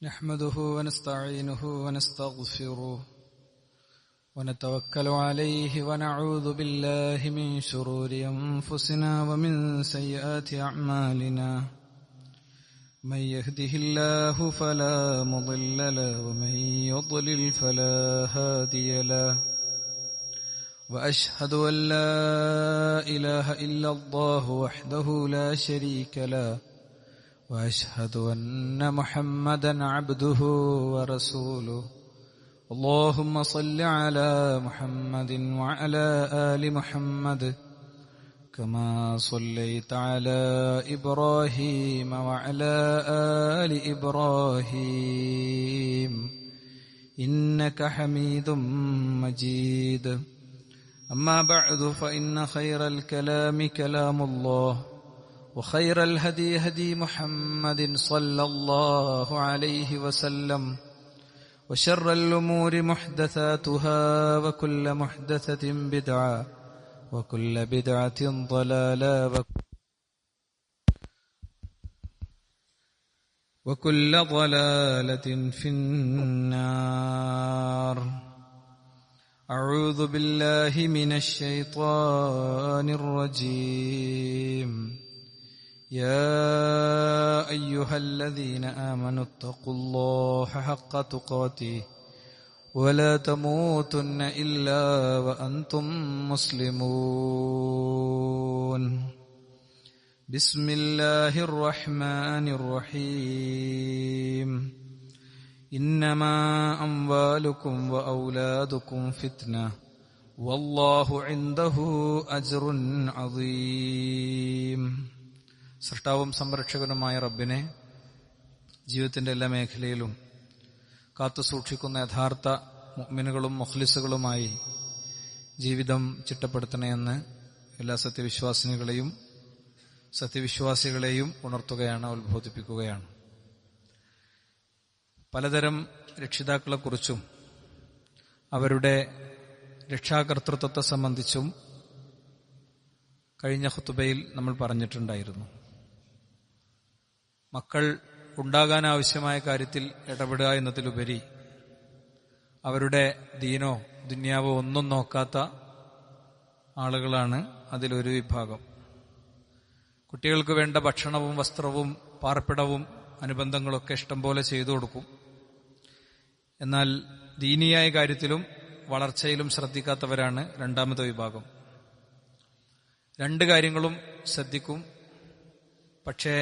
نحمده ونستعينه ونستغفره ونتوكل عليه ونعوذ بالله من شرور أنفسنا ومن سيئات أعمالنا من يهده الله فلا مضل له ومن يضلل فلا هادي له وأشهد أن لا إله إلا الله وحده لا شريك له وأشهد أن محمدا عبده ورسوله اللهم صل على محمد وعلى آل محمد كما صليت على إبراهيم وعلى آل إبراهيم إنك حميد مجيد أما بعد فإن خير الكلام كلام الله وخير الهدي هدي محمد صلى الله عليه وسلم وشر الأمور محدثاتها وكل محدثة بدعة وكل بدعة ضلالة وكل ضلالة في النار. أعوذ بالله من الشيطان الرجيم. يا أيها الذين آمنوا اتقوا الله حق تقاته ولا تموتن إلا وأنتم مسلمون. بسم الله الرحمن الرحيم. إنما أموالكم وأولادكم فتنة والله عنده أجر عظيم. സൃഷ്ടാവും സംരക്ഷകനുമായ റബ്ബിനെ ജീവിതത്തിന്റെ എല്ലാ മേഖലയിലും കാത്തുസൂക്ഷിക്കുന്ന യഥാർത്ഥ മുഅ്മിനുകളും മുഖ്ലിസുകളുമായി ജീവിതം ചിട്ടപ്പെടുത്തണമെന്ന് എല്ലാ സത്യവിശ്വാസികളെയും ഉണർത്തുകയാണ്, ഉത്ബോധിപ്പിക്കുകയാണ്. പലതരം രക്ഷിതാക്കളെക്കുറിച്ചും അവരുടെ രക്ഷാകർതൃത്വത്തെ സംബന്ധിച്ചും കഴിഞ്ഞ ഖുതുബയിൽ നമ്മൾ പറഞ്ഞിട്ടുണ്ടായിരുന്നു. മക്കൾ ഉണ്ടാകാനാവശ്യമായ കാര്യത്തിൽ ഇടപെടുക എന്നതിലുപരി അവരുടെ ദീനോ ദുന്യാവോ ഒന്നും നോക്കാത്ത ആളുകളാണ് അതിലൊരു വിഭാഗം. കുട്ടികൾക്ക് വേണ്ട ഭക്ഷണവും വസ്ത്രവും പാർപ്പിടവും അനുബന്ധങ്ങളൊക്കെ ഇഷ്ടം പോലെ ചെയ്തു കൊടുക്കും. എന്നാൽ ദീനിയായ കാര്യത്തിലും വളർച്ചയിലും ശ്രദ്ധിക്കാത്തവരാണ് രണ്ടാമത്തെ വിഭാഗം. രണ്ട് കാര്യങ്ങളും ശ്രദ്ധിക്കും, പക്ഷേ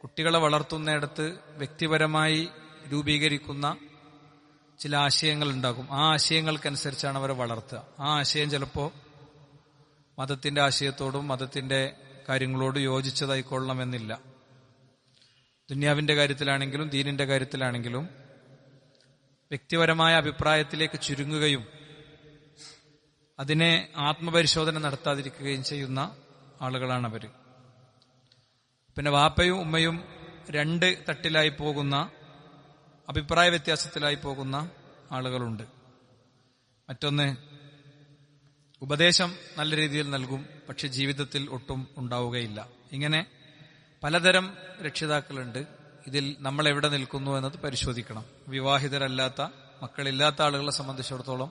കുട്ടികളെ വളർത്തുന്നിടത്ത് വ്യക്തിപരമായി രൂപീകരിക്കുന്ന ചില ആശയങ്ങൾ ഉണ്ടാകും. ആ ആശയങ്ങൾക്കനുസരിച്ചാണ് അവരെ വളർത്തുക. ആ ആശയം ചിലപ്പോൾ മതത്തിന്റെ ആശയത്തോടും മതത്തിന്റെ കാര്യങ്ങളോട് യോജിച്ചതായിക്കൊള്ളണമെന്നില്ല. ദുന്യാവിന്റെ കാര്യത്തിലാണെങ്കിലും ദീനിന്റെ കാര്യത്തിലാണെങ്കിലും വ്യക്തിപരമായ അഭിപ്രായത്തിലേക്ക് ചുരുങ്ങുകയും അതിനെ ആത്മപരിശോധന നടത്താതിരിക്കുകയും ചെയ്യുന്ന ആളുകളാണവർ. പിന്നെ വാപ്പയും ഉമ്മയും രണ്ട് തട്ടിലായി പോകുന്ന, അഭിപ്രായ വ്യത്യാസത്തിലായി പോകുന്ന ആളുകളുണ്ട്. മറ്റൊന്ന് ഉപദേശം നല്ല രീതിയിൽ നൽകും, പക്ഷെ ജീവിതത്തിൽ ഒട്ടും ഉണ്ടാവുകയില്ല. ഇങ്ങനെ പലതരം രക്ഷിതാക്കളുണ്ട്. ഇതിൽ നമ്മൾ എവിടെ നിൽക്കുന്നു എന്നത് പരിശോധിക്കണം. വിവാഹിതരല്ലാത്ത, മക്കളില്ലാത്ത ആളുകളെ സംബന്ധിച്ചിടത്തോളം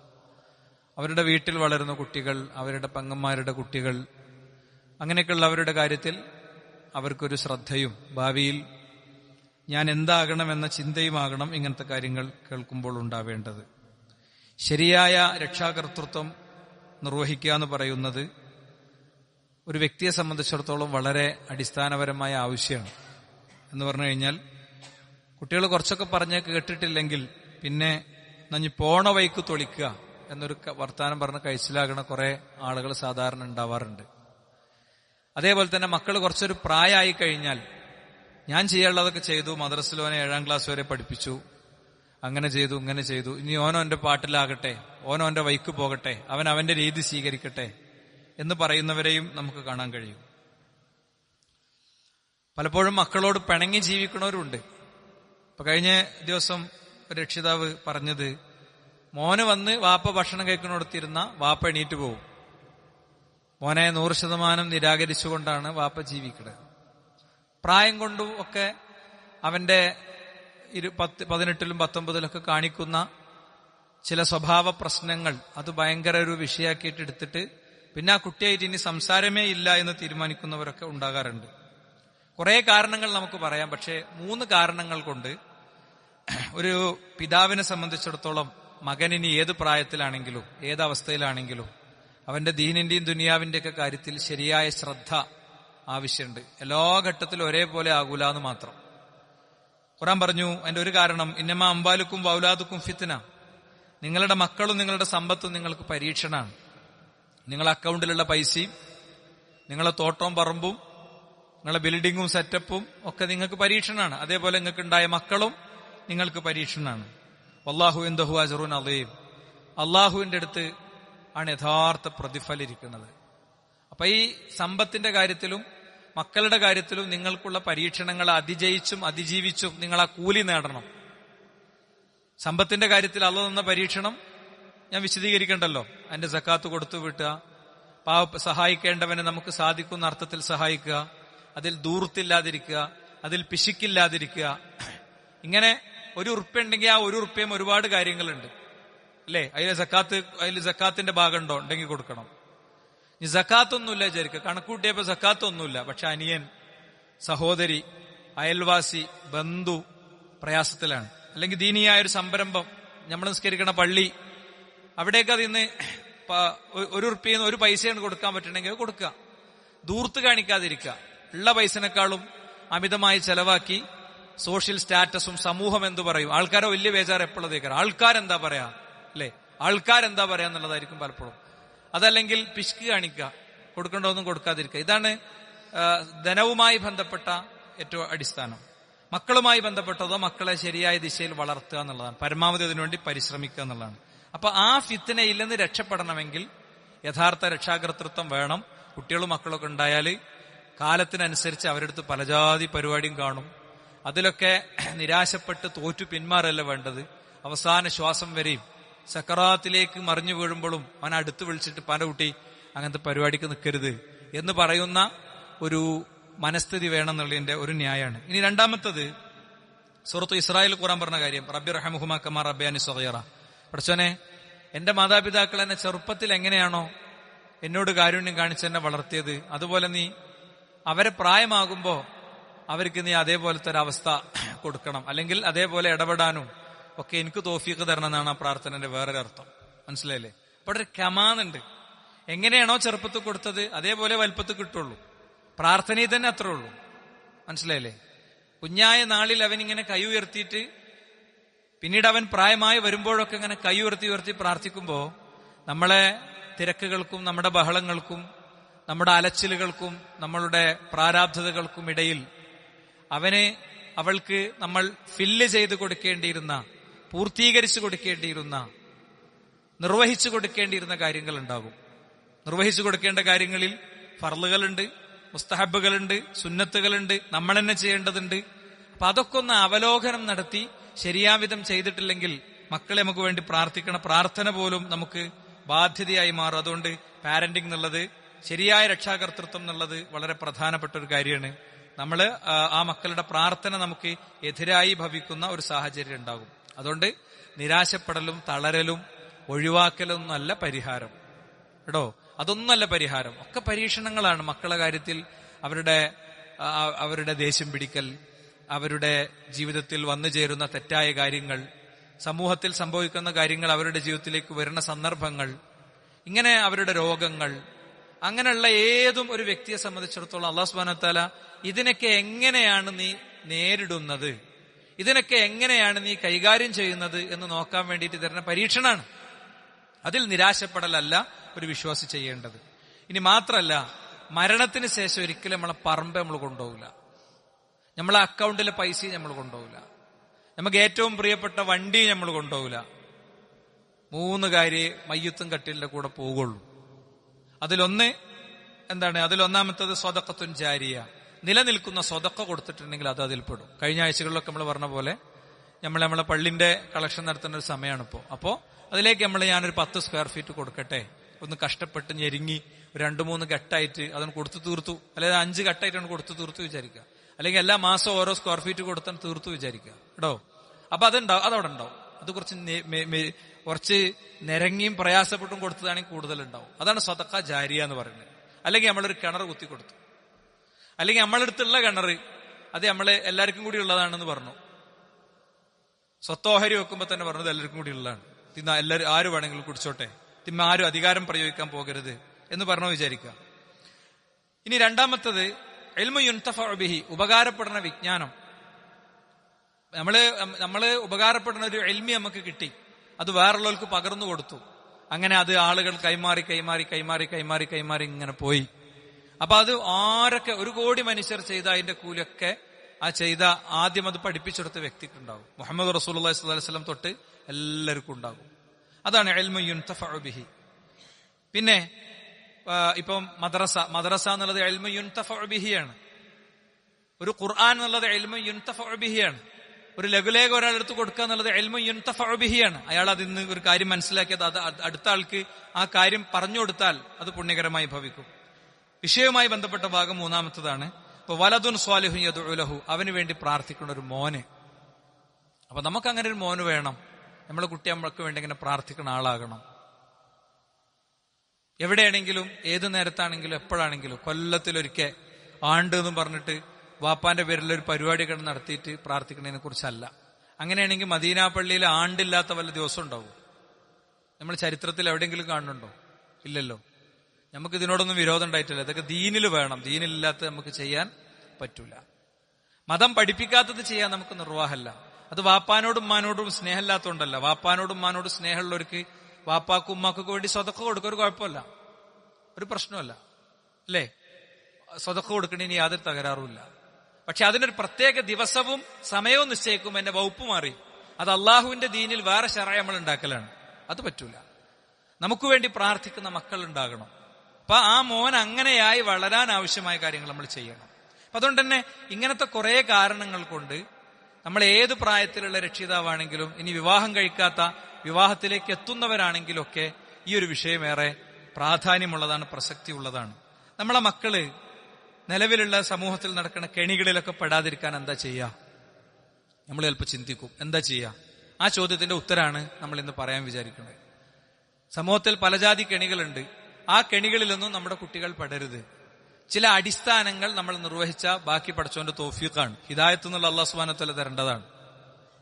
അവരുടെ വീട്ടിൽ വളരുന്ന കുട്ടികൾ, അവരുടെ പെങ്ങന്മാരുടെ കുട്ടികൾ, അങ്ങനെയൊക്കെയുള്ള അവരുടെ കാര്യത്തിൽ അവർക്കൊരു ശ്രദ്ധയും ഭാവിയിൽ ഞാൻ എന്താകണമെന്ന ചിന്തയുമാകണം ഇങ്ങനത്തെ കാര്യങ്ങൾ കേൾക്കുമ്പോൾ ഉണ്ടാവേണ്ടത്. ശരിയായ രക്ഷാകർതൃത്വം നിർവഹിക്കുക എന്ന് പറയുന്നത് ഒരു വ്യക്തിയെ സംബന്ധിച്ചിടത്തോളം വളരെ അടിസ്ഥാനപരമായ ആവശ്യമാണ്. എന്ന് പറഞ്ഞു കഴിഞ്ഞാൽ കുട്ടികൾ കുറച്ചൊക്കെ പറഞ്ഞ് കേട്ടിട്ടില്ലെങ്കിൽ പിന്നെ നഞ്ഞ് പോണ വൈക്ക് തൊളിക്കുക എന്നൊരു വർത്താനം പറഞ്ഞ് കഴിച്ചിലാകണ കുറെ ആളുകൾ സാധാരണ ഉണ്ടാവാറുണ്ട്. അതേപോലെ തന്നെ മക്കൾ കുറച്ചൊരു പ്രായമായി കഴിഞ്ഞാൽ ഞാൻ ചെയ്യാനുള്ളതൊക്കെ ചെയ്തു, മദ്രസയിലോനെ 7ാം ക്ലാസ് വരെ പഠിപ്പിച്ചു, അങ്ങനെ ചെയ്തു ഇങ്ങനെ ചെയ്തു, ഇനി ഓനോ എന്റെ പാട്ടിലാകട്ടെ, ഓനോ എന്റെ വൈക്ക് പോകട്ടെ, അവൻ അവന്റെ രീതി സ്വീകരിക്കട്ടെ എന്ന് പറയുന്നവരെയും നമുക്ക് കാണാൻ കഴിയും. പലപ്പോഴും മക്കളോട് പിണങ്ങി ജീവിക്കണവരുണ്ട്. ഇപ്പൊ കഴിഞ്ഞ ദിവസം ഒരു രക്ഷിതാവ് പറഞ്ഞത്, മോന് വന്ന് വാപ്പ ഭക്ഷണം കഴിക്കണോടത്തിരുന്ന വാപ്പ എണീറ്റ് പോകും. മോനെ 100% നിരാകരിച്ചുകൊണ്ടാണ് വാപ്പ ജീവിക്കുന്നത്. പ്രായം കൊണ്ടും ഒക്കെ അവന്റെ 18-ലും 19-ലൊക്കെ കാണിക്കുന്ന ചില സ്വഭാവ പ്രശ്നങ്ങൾ അത് ഭയങ്കര ഒരു വിഷയാക്കിയിട്ട് എടുത്തിട്ട് പിന്നെ ആ കുട്ടിയായിട്ട് ഇനി സംസാരമേ ഇല്ല എന്ന് തീരുമാനിക്കുന്നവരൊക്കെ ഉണ്ടാകാറുണ്ട്. കുറെ കാരണങ്ങൾ നമുക്ക് പറയാം. പക്ഷെ 3 കാരണങ്ങൾ കൊണ്ട് ഒരു പിതാവിനെ സംബന്ധിച്ചിടത്തോളം മകനിനി ഏത് പ്രായത്തിലാണെങ്കിലും ഏതവസ്ഥയിലാണെങ്കിലും അവന്റെ ദീനിന്റെയും ദുനിയാവിന്റെയൊക്കെ കാര്യത്തിൽ ശരിയായ ശ്രദ്ധ ആവശ്യമുണ്ട്. എല്ലാ ഘട്ടത്തിലും ഒരേപോലെ ആകൂല എന്ന് മാത്രം. ഖുർആൻ പറഞ്ഞു അതിന്റെ ഒരു കാരണം ഇന്നമാ അംവാലുക്കും വൗലാദുക്കും ഫിത്ന, നിങ്ങളുടെ മക്കളും നിങ്ങളുടെ സമ്പത്തും നിങ്ങൾക്ക് പരീക്ഷണമാണ്. നിങ്ങളുടെ അക്കൗണ്ടിലുള്ള പൈസയും നിങ്ങളുടെ തോട്ടവും പറമ്പും നിങ്ങളുടെ ബിൽഡിങ്ങും സെറ്റപ്പും ഒക്കെ നിങ്ങൾക്ക് പരീക്ഷണമാണ്. അതേപോലെ നിങ്ങൾക്ക് ഉണ്ടായ മക്കളും നിങ്ങൾക്ക് പരീക്ഷണമാണ്. വല്ലാഹു ഇൻദഹു അജ്റുൻ അദീം, അള്ളാഹുവിന്റെ അടുത്ത് ആണ് യഥാർത്ഥ പ്രതിഫലം ഇരിക്കുന്നത്. അപ്പൊ ഈ സമ്പത്തിന്റെ കാര്യത്തിലും മക്കളുടെ കാര്യത്തിലും നിങ്ങൾക്കുള്ള പരീക്ഷണങ്ങളെ അതിജയിച്ചും അതിജീവിച്ചും നിങ്ങൾ ആ കൂലി നേടണം. സമ്പത്തിന്റെ കാര്യത്തിൽ അള്ളാഹു തന്ന പരീക്ഷണം ഞാൻ വിശദീകരിക്കണ്ടല്ലോ. അതിന്റെ സക്കാത്ത് കൊടുത്തു വിട്ടുക, സഹായിക്കേണ്ടവനെ നമുക്ക് സാധിക്കുന്ന അർത്ഥത്തിൽ സഹായിക്കുക, അതിൽ ദൂർത്തില്ലാതിരിക്കുക, അതിൽ പിശുക്കില്ലാതിരിക്കുക. ഇങ്ങനെ ഒരു ഉറുപ്പ്യ ഉണ്ടെങ്കിൽ ആ ഒരു ഉറുപ്പ്യം ഒരുപാട് കാര്യങ്ങളുണ്ട് അല്ലേ. അതിൽ സക്കാത്തിന്റെ ഭാഗമുണ്ടോ ഉണ്ടെങ്കിൽ കൊടുക്കണം. ഈ സക്കാത്തൊന്നുമില്ല വിചാരിക്കുക, കണക്കൂട്ടിയപ്പോ സക്കാത്തൊന്നുമില്ല. പക്ഷെ അനിയൻ, സഹോദരി, അയൽവാസി, ബന്ധു പ്രയാസത്തിലാണ്. അല്ലെങ്കിൽ ദീനിയായ ഒരു സംരംഭം, നമ്മൾ നിസ്കരിക്കണ പള്ളി, അവിടേക്ക് അതിന്ന് ഒരു ഉറുപ്പ്യന്ന് ഒരു പൈസയാണ് കൊടുക്കാൻ പറ്റണമെങ്കിൽ കൊടുക്കുക. ദൂർത്ത് കാണിക്കാതിരിക്കുക. ഉള്ള പൈസനേക്കാളും അമിതമായി ചെലവാക്കി സോഷ്യൽ സ്റ്റാറ്റസും സമൂഹം എന്തു പറയും, ആൾക്കാരെ വലിയ ബേജാറ് എപ്പോഴത്തേക്കാണ്. ആൾക്കാരെന്താ പറയാ അല്ലെ, ആൾക്കാരെന്താ പറയാ എന്നുള്ളതായിരിക്കും പലപ്പോഴും. അതല്ലെങ്കിൽ പിശുക്ക് കാണിക്കുക, കൊടുക്കേണ്ടതൊന്നും കൊടുക്കാതിരിക്കുക. ഇതാണ് ധനവുമായി ബന്ധപ്പെട്ട ഏറ്റവും അടിസ്ഥാനം. മക്കളുമായി ബന്ധപ്പെട്ടതോ മക്കളെ ശരിയായ ദിശയിൽ വളർത്തുക എന്നുള്ളതാണ്. പരമാവധി അതിനുവേണ്ടി പരിശ്രമിക്കുക എന്നുള്ളതാണ്. അപ്പൊ ആ ഫിത്നയിൽ നിന്ന് രക്ഷപ്പെടണമെങ്കിൽ യഥാർത്ഥ രക്ഷാകർതൃത്വം വേണം. കുട്ടികളും മക്കളൊക്കെ ഉണ്ടായാൽ കാലത്തിനനുസരിച്ച് അവരെടുത്ത് പലജാതി പരിപാടിയും കാണും. അതിലൊക്കെ നിരാശപ്പെട്ട് തോറ്റു പിന്മാറല്ല വേണ്ടത്. അവസാന ശ്വാസം വരെയും സക്കറാത്തിലേക്ക് മറിഞ്ഞു വീഴുമ്പോഴും അവൻ അടുത്ത് വിളിച്ചിട്ട് പല കുട്ടി അങ്ങനത്തെ പരിപാടിക്ക് നിൽക്കരുത് എന്ന് പറയുന്ന ഒരു മനസ്ഥിതി വേണം എന്നുള്ളതിന്റെ ഒരു ന്യായമാണ്. ഇനി രണ്ടാമത്തത് സൂറത്ത് ഇസ്രായേൽ ഖുർആൻ പറഞ്ഞ കാര്യം, റബ്ബി റഹമുഹുമാ കമാ റബ്ബയാനി സഗീറ. പഠിച്ചോനെ, എന്റെ മാതാപിതാക്കൾ എന്നെ ചെറുപ്പത്തിൽ എങ്ങനെയാണോ എന്നോട് കാരുണ്യം കാണിച്ച് എന്നെ വളർത്തിയത്, അതുപോലെ നീ അവരെ പ്രായമാകുമ്പോ അവർക്ക് നീ അതേപോലത്തെ ഒരു അവസ്ഥ കൊടുക്കണം, അല്ലെങ്കിൽ അതേപോലെ ഇടപെടാനും ഒക്കെ എനിക്ക് തോഫീക്ക് തരണം എന്നാണ് ആ പ്രാർത്ഥനന്റെ വേറൊരു അർത്ഥം. മനസ്സിലായില്ലേ? അപ്പോൾ ഒരു കമാന്നുണ്ട്. എങ്ങനെയാണോ ചെറുപ്പത്തിൽ കൊടുത്തത് അതേപോലെ വലുപ്പത്തിൽ കിട്ടുള്ളൂ. പ്രാർത്ഥനയിൽ തന്നെ അത്രേ ഉള്ളൂ. മനസ്സിലായില്ലേ? കുഞ്ഞായ നാളിൽ അവൻ ഇങ്ങനെ കൈ ഉയർത്തിയിട്ട് പിന്നീട് അവൻ പ്രായമായി വരുമ്പോഴൊക്കെ ഇങ്ങനെ കൈ ഉയർത്തി പ്രാർത്ഥിക്കുമ്പോ നമ്മളെ തിരക്കുകൾക്കും നമ്മുടെ ബഹളങ്ങൾക്കും നമ്മുടെ അലച്ചിലുകൾക്കും നമ്മളുടെ പ്രാരാബ്ധതകൾക്കും ഇടയിൽ അവൾക്ക് നമ്മൾ ഫില്ല് ചെയ്ത് കൊടുക്കേണ്ടിയിരുന്ന, പൂർത്തീകരിച്ചു കൊടുക്കേണ്ടിയിരുന്ന, നിർവഹിച്ചു കൊടുക്കേണ്ടിയിരുന്ന കാര്യങ്ങൾ ഉണ്ടാകും. നിർവഹിച്ചു കൊടുക്കേണ്ട കാര്യങ്ങളിൽ ഫർളുകളുണ്ട്, മുസ്തഹബുകളുണ്ട്, സുന്നത്തുകളുണ്ട്, നമ്മൾ തന്നെ ചെയ്യേണ്ടതുണ്ട്. അപ്പൊ അതൊക്കെ ഒന്ന് അവലോകനം നടത്തി ശരിയാവിധം ചെയ്തിട്ടില്ലെങ്കിൽ മക്കളെ നമുക്ക് വേണ്ടി പ്രാർത്ഥിക്കണം. പ്രാർത്ഥന പോലും നമുക്ക് ബാധ്യതയായി മാറും. അതുകൊണ്ട് പാരന്റിംഗ് എന്നുള്ളത്, ശരിയായ രക്ഷാകർതൃത്വം എന്നുള്ളത് വളരെ പ്രധാനപ്പെട്ട ഒരു കാര്യമാണ്. നമ്മള് ആ മക്കളുടെ പ്രാർത്ഥന നമുക്ക് എതിരായി ഭവിക്കുന്ന ഒരു സാഹചര്യം ഉണ്ടാകും. അതുകൊണ്ട് നിരാശപ്പെടലും തളരലും ഒഴിവാക്കലൊന്നും അല്ല പരിഹാരം കേട്ടോ. അതൊന്നല്ല പരിഹാരം. ഒക്കെ പരീക്ഷണങ്ങളാണ്. മക്കളുടെ കാര്യത്തിൽ അവരുടെ ദേഷ്യം പിടിക്കൽ, അവരുടെ ജീവിതത്തിൽ വന്നു ചേരുന്ന തെറ്റായ കാര്യങ്ങൾ, സമൂഹത്തിൽ സംഭവിക്കുന്ന കാര്യങ്ങൾ, അവരുടെ ജീവിതത്തിലേക്ക് വരുന്ന സന്ദർഭങ്ങൾ, ഇങ്ങനെ അവരുടെ രോഗങ്ങൾ, അങ്ങനെയുള്ള ഏതും ഒരു വ്യക്തിയെ സംബന്ധിച്ചിടത്തോളം അല്ലാഹു സുബ്ഹാനഹു വ തആല ഇതിനൊക്കെ എങ്ങനെയാണ് നീ നേരിടുന്നത്, ഇതിനൊക്കെ എങ്ങനെയാണ് നീ കൈകാര്യം ചെയ്യുന്നത് എന്ന് നോക്കാൻ വേണ്ടിയിട്ട് തരുന്ന പരീക്ഷണാണ്. അതിൽ നിരാശപ്പെടലല്ല ഒരു വിശ്വാസി ചെയ്യേണ്ടത്. ഇനി മാത്രല്ല, മരണത്തിന് ശേഷം ഒരിക്കലും നമ്മളെ പറമ്പ് നമ്മൾ കൊണ്ടുപോകില്ല, നമ്മളെ അക്കൗണ്ടിലെ പൈസയും നമ്മൾ കൊണ്ടുപോകില്ല, നമുക്ക് ഏറ്റവും പ്രിയപ്പെട്ട വണ്ടി നമ്മൾ കൊണ്ടുപോകില്ല. 3 കാര്യം മയ്യത്തും കട്ടിലിന്റെ കൂടെ പോകുള്ളൂ. അതിലൊന്ന് എന്താണ്? അതിലൊന്നാമത്തത് സ്വതഖത്തുൻ ജാരിയ, നിലനിൽക്കുന്ന സ്വതക്ക കൊടുത്തിട്ടുണ്ടെങ്കിൽ അത് അതിൽപ്പെടും. കഴിഞ്ഞ ആഴ്ചകളിലൊക്കെ നമ്മൾ പറഞ്ഞ പോലെ നമ്മളെ പള്ളിന്റെ കളക്ഷൻ നടത്തുന്ന ഒരു സമയമാണ് ഇപ്പോൾ. അപ്പോൾ അതിലേക്ക് ഞാനൊരു 10 സ്ക്വയർ ഫീറ്റ് കൊടുക്കട്ടെ, ഒന്ന് കഷ്ടപ്പെട്ട് ഞെരുങ്ങി 2-3 ഘട്ടമായിട്ട് അതൊന്ന് കൊടുത്തു തീർത്തു, അല്ലെങ്കിൽ 5 ഘട്ടമായിട്ടാണ് കൊടുത്തു തീർത്തു വിചാരിക്കുക, അല്ലെങ്കിൽ എല്ലാ മാസവും ഓരോ സ്ക്വയർ ഫീറ്റ് കൊടുത്താൽ തീർത്തു വിചാരിക്കുക കേട്ടോ. അപ്പൊ അതവിടെ ഉണ്ടാവും. അത് കുറച്ച് നിരങ്ങിയും പ്രയാസപ്പെട്ടും കൊടുത്തതാണെങ്കിൽ കൂടുതൽ ഉണ്ടാവും. അതാണ് സദഖ ജാരിയ എന്ന് പറയുന്നത്. അല്ലെങ്കിൽ നമ്മളൊരു കിണർ കുത്തി കൊടുത്തു, അല്ലെങ്കിൽ നമ്മളെടുത്തുള്ള കിണർ അത് നമ്മളെ എല്ലാവർക്കും കൂടി ഉള്ളതാണെന്ന് പറഞ്ഞു, സ്വത്തോഹരി വെക്കുമ്പോ തന്നെ പറഞ്ഞത് എല്ലാവർക്കും കൂടി ഉള്ളതാണ്, എല്ലാവരും ആര് വേണമെങ്കിലും കുടിച്ചോട്ടെ, ആരും അധികാരം പ്രയോഗിക്കാൻ പോകരുത് എന്ന് പറഞ്ഞു വിചാരിക്കുക. ഇനി രണ്ടാമത്തത് ഇൽമു യുൻതഫഉ ബിഹി, ഉപകാരപ്പെടുന്ന വിജ്ഞാനം. നമ്മള് ഉപകാരപ്പെടുന്ന ഒരു ഇൽമി നമുക്ക് കിട്ടി, അത് വേറുള്ളവർക്ക് പകർന്നു കൊടുത്തു. അങ്ങനെ അത് ആളുകൾ കൈമാറി കൈമാറി കൈമാറി കൈമാറി കൈമാറി ഇങ്ങനെ പോയി. അപ്പൊ അത് ആരൊക്കെ 1 കോടി മനുഷ്യർ ചെയ്ത അതിന്റെ കൂലിയൊക്കെ ആ ചെയ്ത ആദ്യം അത് പഠിപ്പിച്ചെടുത്ത വ്യക്തിക്കുണ്ടാകും. മുഹമ്മദ് റസൂലുള്ളാഹി സ്വല്ലല്ലാഹു അലൈഹി വസല്ലം തൊട്ട് എല്ലാവർക്കും ഉണ്ടാകും. അതാണ് ഇൽമു യുൻതഫഉ ബിഹി. പിന്നെ ഇപ്പം മദ്രസ എന്നുള്ളത് ഇൽമു യുൻതഫഉ ബിഹിയാണ്. ഒരു ഖുർആൻ എന്നുള്ളത് ഇൽമു യുൻതഫഉ ബിഹിയാണ്. ഒരു ലഘുലേഖ ഒരാളെടുത്ത് കൊടുക്കുക എന്നുള്ളത് ഇൽമു യുൻതഫഉ ബിഹിയാണ്. അയാൾ അതിന്ന് ഒരു കാര്യം മനസ്സിലാക്കിയത് അത് അടുത്ത ആൾക്ക് ആ കാര്യം പറഞ്ഞു കൊടുത്താൽ അത് പുണ്യകരമായി ഭവിക്കും. വിഷയവുമായി ബന്ധപ്പെട്ട ഭാഗം മൂന്നാമത്തതാണ്. ഇപ്പൊ വലദുൻ സ്വാലിഹു യദ്ഉ ലഹു, അവന് വേണ്ടി പ്രാർത്ഥിക്കുന്ന ഒരു മോന്. അപ്പൊ നമുക്ക് അങ്ങനെ ഒരു മോന് വേണം. നമ്മളെ കുട്ടി നമ്മൾക്ക് വേണ്ടി ഇങ്ങനെ പ്രാർത്ഥിക്കുന്ന ആളാകണം. എവിടെയാണെങ്കിലും ഏത് നേരത്താണെങ്കിലും എപ്പോഴാണെങ്കിലും കൊല്ലത്തിലൊരിക്കൽ ആണ്ട് എന്നും പറഞ്ഞിട്ട് വാപ്പാന്റെ പേരിൽ ഒരു പരിപാടി കിടന്ന് നടത്തിയിട്ട് പ്രാർത്ഥിക്കുന്നതിനെ കുറിച്ചല്ല. അങ്ങനെയാണെങ്കിൽ മദീന പള്ളിയിൽ ആണ്ടില്ലാത്ത വല്ല ദിവസം ഉണ്ടാവും? നമ്മൾ ചരിത്രത്തിൽ എവിടെയെങ്കിലും കാണുന്നുണ്ടോ? ഇല്ലല്ലോ. നമുക്ക് ഇതിനോടൊന്നും വിരോധം ഉണ്ടായിട്ടില്ല. ഇതൊക്കെ ദീനിൽ വേണം. ദീനിലില്ലാത്ത നമുക്ക് ചെയ്യാൻ പറ്റൂല. മതം പഠിപ്പിക്കാത്തത് ചെയ്യാൻ നമുക്ക് നിർവാഹമല്ല. അത് വാപ്പാനോടും ഉമ്മാനോടും സ്നേഹമില്ലാത്തതുകൊണ്ടല്ല. വാപ്പാനോടും ഉമ്മാനോടും സ്നേഹമുള്ളവർക്ക് വാപ്പാക്കും ഉമ്മാക്കൊക്കെ വേണ്ടി സ്വതക്ക കൊടുക്കുക, ഒരു കുഴപ്പമില്ല, ഒരു പ്രശ്നമല്ല, അല്ലേ? സ്വതക്ക കൊടുക്കണേന് യാതൊരു തകരാറുമില്ല. പക്ഷെ അതിനൊരു പ്രത്യേക ദിവസവും സമയവും നിശ്ചയിക്കും. എന്റെ വകുപ്പ് മാറി. അത് അള്ളാഹുവിന്റെ ദീനിൽ വേറെ ശറഅ നമ്മൾ ഉണ്ടാക്കലാണ്. അത് പറ്റൂല. നമുക്ക് വേണ്ടി പ്രാർത്ഥിക്കുന്ന മക്കൾ ഉണ്ടാകണം. അപ്പൊ ആ മോൻ അങ്ങനെയായി വളരാൻ ആവശ്യമായ കാര്യങ്ങൾ നമ്മൾ ചെയ്യണം. അപ്പൊ അതുകൊണ്ട് തന്നെ ഇങ്ങനത്തെ കുറെ കാരണങ്ങൾ കൊണ്ട് നമ്മൾ ഏത് പ്രായത്തിലുള്ള രക്ഷിതാവാണെങ്കിലും, ഇനി വിവാഹം കഴിക്കാത്ത വിവാഹത്തിലേക്ക് എത്തുന്നവരാണെങ്കിലും ഒക്കെ ഈ ഒരു വിഷയമേറെ പ്രാധാന്യമുള്ളതാണ്, പ്രസക്തി ഉള്ളതാണ്. നമ്മളെ മക്കള് നിലവിലുള്ള സമൂഹത്തിൽ നടക്കുന്ന കെണികളിലൊക്കെ പെടാതിരിക്കാൻ എന്താ ചെയ്യുക? നമ്മൾ ചിലപ്പോൾ ചിന്തിക്കും, എന്താ ചെയ്യുക? ആ ചോദ്യത്തിന്റെ ഉത്തരാണ് നമ്മൾ ഇന്ന് പറയാൻ വിചാരിക്കുന്നത്. സമൂഹത്തിൽ പലജാതി കെണികളുണ്ട്. ആ കെണികളിലൊന്നും നമ്മുടെ കുട്ടികൾ പെടരുത്. ചില അടിസ്ഥാനങ്ങൾ നമ്മൾ നിർവഹിച്ച ബാക്കി പഠിച്ചോന്റെ തൗഫീഖാണ്. ഹിദായത്ത് എന്നുള്ള അല്ലാഹു സുബ്ഹാനഹു വ തആല തരേണ്ടതാണ്.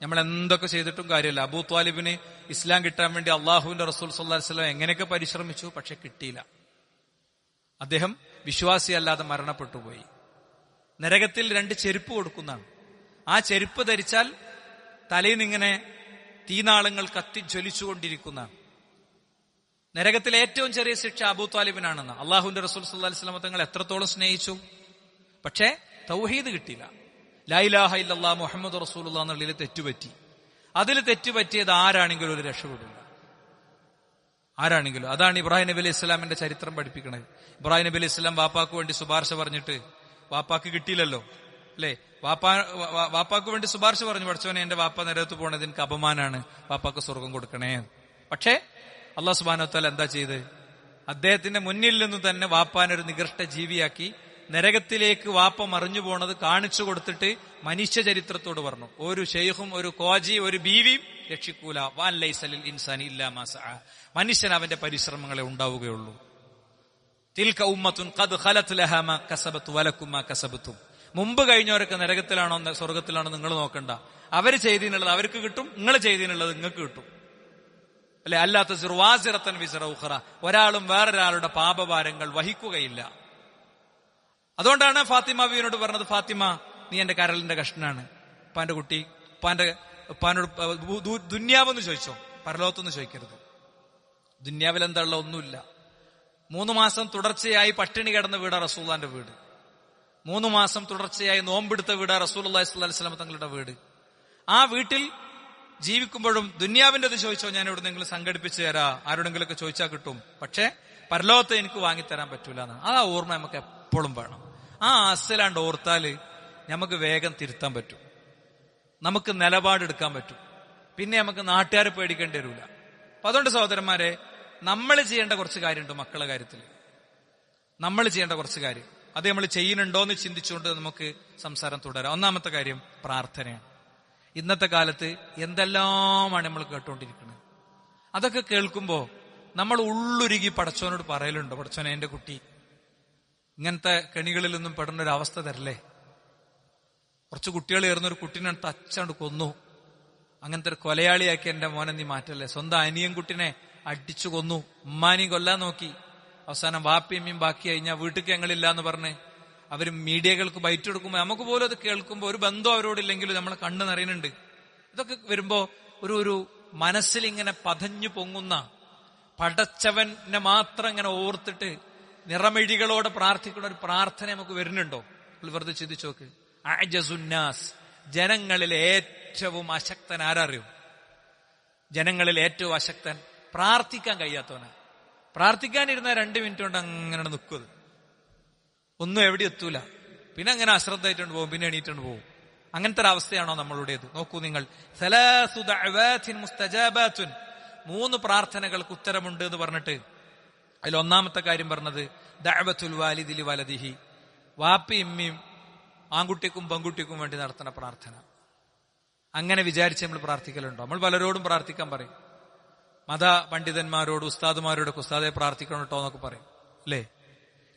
നമ്മൾ എന്തൊക്കെ ചെയ്തിട്ടും കാര്യമില്ല. അബൂ ത്വാലിബിന് ഇസ്ലാം കിട്ടാൻ വേണ്ടി അള്ളാഹുവിന്റെ റസൂൽ സല്ലല്ലാഹു അലൈഹി വസല്ലം എങ്ങനെയൊക്കെ പരിശ്രമിച്ചു, പക്ഷെ കിട്ടിയില്ല. അദ്ദേഹം വിശ്വാസിയല്ലാതെ മരണപ്പെട്ടുപോയി. നരകത്തിൽ 2 ചെരുപ്പ് കൊടുക്കുന്നതാണ്. ആ ചെരുപ്പ് ധരിച്ചാൽ തലയിൽ നിന്നിങ്ങനെ തീനാളങ്ങൾ കത്തിജ്വലിച്ചുകൊണ്ടിരിക്കുന്നതാണ്. നരകത്തിലെ ഏറ്റവും ചെറിയ ശിക്ഷ അബൂ ത്വാലിബിനാണെന്ന് അള്ളാഹുവിന്റെ റസൂൽ സല്ലല്ലാഹു അലൈഹി വസല്ലം തങ്ങൾ എത്രത്തോളം സ്നേഹിച്ചു. പക്ഷേ തൗഹീദ് കിട്ടിയില്ല. ലാ ഇലാഹ ഇല്ലല്ലാഹ് മുഹമ്മദ് റസൂലുള്ളാഹ് എന്നുള്ളതിൽ തെറ്റുപറ്റി. അതിൽ തെറ്റുപറ്റിയത് ആരാണെങ്കിലും ഒരു രക്ഷപ്പെടില്ല. ആരാണെങ്കിലും. അതാണ് ഇബ്രാഹിം നബി അലൈഹി ഇസ്ലാമിന്റെ ചരിത്രം പഠിപ്പിക്കുന്നത്. ഇബ്രാഹിം നബി അലൈഹി ഇസ്ലാം വാപ്പാക്ക് വേണ്ടി ശുപാർശ പറഞ്ഞിട്ട് വാപ്പാക്ക് കിട്ടിയില്ലല്ലോ, അല്ലെ? വാപ്പാക്ക് വേണ്ടി ശുപാർശ പറഞ്ഞു, പഠിച്ചവനെ എന്റെ വാപ്പ നരകത്ത് പോണത് എനിക്ക് അപമാനാണ്, വാപ്പാക്ക് സ്വർഗം കൊടുക്കണേ. പക്ഷേ അല്ലാഹു സുബ്ഹാനഹു വ തആല എന്താ ചെയ്ത്? അദ്ദേഹത്തിന്റെ മുന്നിൽ നിന്ന് തന്നെ വാപ്പാനൊരു നികൃഷ്ട ജീവിയാക്കി നരകത്തിലേക്ക് വാപ്പ മറിഞ്ഞു പോണത് കാണിച്ചു കൊടുത്തിട്ട് മനുഷ്യ ചരിത്രത്തോട് പറഞ്ഞു, ഒരു ഷെയ്ഖും ഒരു കോജി ഒരു ബീവിയും രക്ഷിക്കൂല. വാൻ ലൈസ ലിൽ ഇൻസാനി ഇല്ലാ മാ സഅ. മനുഷ്യൻ അവന്റെ പരിശ്രമങ്ങളെ ഉണ്ടാവുകയുള്ളൂ. തിൽക ഉമ്മത്തുൻ ഖദ് ഖലത് ലഹാ മാ കസബത് വലക്കും മാ കസബതും. മുമ്പ് കഴിഞ്ഞവരൊക്കെ നരകത്തിലാണോ സ്വർഗത്തിലാണോ നിങ്ങൾ നോക്കണ്ട. അവര് ചെയ്തിനുള്ളത് അവർക്ക് കിട്ടും, നിങ്ങൾ ചെയ്തിനുള്ളത് നിങ്ങൾക്ക് കിട്ടും, അല്ലെ? അല്ലാത്ത സിർവാസിറത്തൻ വിസ്റ ഉഖറ. ഒരാളും വേറൊരാളുടെ പാപഭാരങ്ങൾ വഹിക്കുകയില്ല. അതുകൊണ്ടാണ് ഫാത്തിമ ബീവിനോട് പറഞ്ഞത്, ഫാത്തിമ നീ എന്റെ കരളിന്റെ കഷ്ണാണ്. ഉപ്പാന്റെ കുട്ടി ഉപ്പാനോട് ദുന്യാവെന്ന് ചോദിച്ചോ, പരലോകത്തൊന്ന് ചോദിക്കരുത്. ദുന്യാവിൽ എന്താ ഉള്ള? ഒന്നുമില്ല. 3 മാസം തുടർച്ചയായി പട്ടിണി കിടന്ന വീടാ റസൂലുള്ളാന്റെ വീട്. 3 മാസം തുടർച്ചയായി നോമ്പെടുത്ത വീടാ റസൂലുള്ളാഹി സ്വല്ലല്ലാഹു അലൈഹി വസല്ലം തങ്ങളുടെ വീട്. ആ വീട്ടിൽ ജീവിക്കുമ്പോഴും ദുന്യാവിന്റെ ചോദിച്ചോ, ഞാൻ എവിടെന്നെങ്കിലും സംഘടിപ്പിച്ചു തരാം, ആരോടെങ്കിലൊക്കെ ചോദിച്ചാൽ കിട്ടും, പക്ഷെ പരലോകത്തെ എനിക്ക് വാങ്ങിത്തരാൻ പറ്റൂല എന്നാണ്. ആ ഓർമ്മ നമുക്ക് എപ്പോഴും വേണം. ആ അസലാണ്ട് ഓർത്താല് നമുക്ക് വേഗം തിരുത്താൻ പറ്റും, നമുക്ക് നിലപാടെടുക്കാൻ പറ്റും, പിന്നെ നമുക്ക് നാട്ടുകാരെ പേടിക്കേണ്ടി വരില്ല. അപ്പൊ അതുകൊണ്ട് സഹോദരന്മാരെ, നമ്മൾ ചെയ്യേണ്ട കുറച്ച് കാര്യമുണ്ട് മക്കളുടെ കാര്യത്തിൽ. നമ്മൾ ചെയ്യേണ്ട കുറച്ച് കാര്യം അത് നമ്മൾ ചെയ്യുന്നുണ്ടോ എന്ന് ചിന്തിച്ചുകൊണ്ട് നമുക്ക് സംസാരം തുടരാം. ഒന്നാമത്തെ കാര്യം പ്രാർത്ഥനയാണ്. ഇന്നത്തെ കാലത്ത് എന്തെല്ലാമാണ് നമ്മൾ കേട്ടുകൊണ്ടിരിക്കുന്നത്. അതൊക്കെ കേൾക്കുമ്പോ നമ്മൾ ഉള്ളുരുകി പടച്ചോനോട് പറയലുണ്ടോ, പടച്ചോനെ എന്റെ കുട്ടി ഇങ്ങനത്തെ കെണികളിൽ നിന്നും പെടുന്ന ഒരു അവസ്ഥ തരല്ലേ. കുറച്ച് കുട്ടികൾ ചേർന്നൊരു കുട്ടീനെ തച്ചാണ്ട് കൊന്നു, അങ്ങനത്തെ ഒരു കൊലയാളിയാക്കി എന്റെ മോനെ നീ മാറ്റല്ലേ. സ്വന്തം അനിയൻ കുട്ടിനെ അടിച്ചു കൊന്നു, ഉമ്മാനെയും കൊല്ലാൻ നോക്കി. അവസാനം വാപ്പിയമ്മയും ബാക്കി കഴിഞ്ഞാൽ വീട്ടിൽ ഞങ്ങളില്ല എന്ന് പറഞ്ഞ് അവര് മീഡിയകൾക്ക് ബൈറ്റ് കൊടുക്കുമ്പോ നമുക്ക് പോലും അത് കേൾക്കുമ്പോ ഒരു ബന്ധം അവരോടില്ലെങ്കിലും നമ്മളെ കണ്ണ് നിറയുന്നുണ്ട്. ഇതൊക്കെ വരുമ്പോ ഒരു മനസ്സിൽ ഇങ്ങനെ പതഞ്ഞു പൊങ്ങുന്ന, പടച്ചവനെ മാത്രം ഇങ്ങനെ ഓർത്തിട്ട് നിറമിഴികളോടെ പ്രാർത്ഥിക്കുന്ന ഒരു പ്രാർത്ഥന നമുക്ക് വരുന്നുണ്ടോ? വെറുതെ ചിന്തിച്ചു നോക്ക്. അഅജസുന്നാസ്, ജനങ്ങളിൽ ഏറ്റവും അശക്തൻ ആരറിയും? ജനങ്ങളിൽ ഏറ്റവും അശക്തൻ പ്രാർത്ഥിക്കാൻ കഴിയാത്തവനാ. പ്രാർത്ഥിക്കാനിരുന്ന 2 മിനിറ്റ് കൊണ്ട് അങ്ങനെ നിൽക്കും, ഒന്നും എവിടെ എത്തൂല. പിന്നെ അങ്ങനെ അശ്രദ്ധയായിട്ടുണ്ട് പോകും, പിന്നെ എണീറ്റുകൊണ്ട് പോകും. അങ്ങനത്തെ ഒരു അവസ്ഥയാണോ നമ്മളുടേത്? നോക്കൂ നിങ്ങൾ, 3 ദഅവാതിൻ മുസ്തജാബാത്തുൻ, 3 പ്രാർത്ഥനകൾക്ക് ഉത്തരമുണ്ട് എന്ന് പറഞ്ഞിട്ട് അതിൽ ഒന്നാമത്തെ കാര്യം പറഞ്ഞത് ദഅവത്തുൽ വാലിദി ലി വലദിഹി, വാപ്പി ഇമ്മിയും ആൺകുട്ടിക്കും പെൺകുട്ടിക്കും വേണ്ടി നടത്തുന്ന പ്രാർത്ഥന. അങ്ങനെ വിചാരിച്ച് നമ്മൾ പ്രാർത്ഥിക്കലുണ്ടോ? നമ്മൾ പലരോടും പ്രാർത്ഥിക്കാൻ പറയും, മത പണ്ഡിതന്മാരോട് ഉസ്താദുമാരോടൊക്കെ ഉസ്താദെ പ്രാർത്ഥിക്കണം കേട്ടോ എന്നൊക്കെ പറയും, അല്ലേ?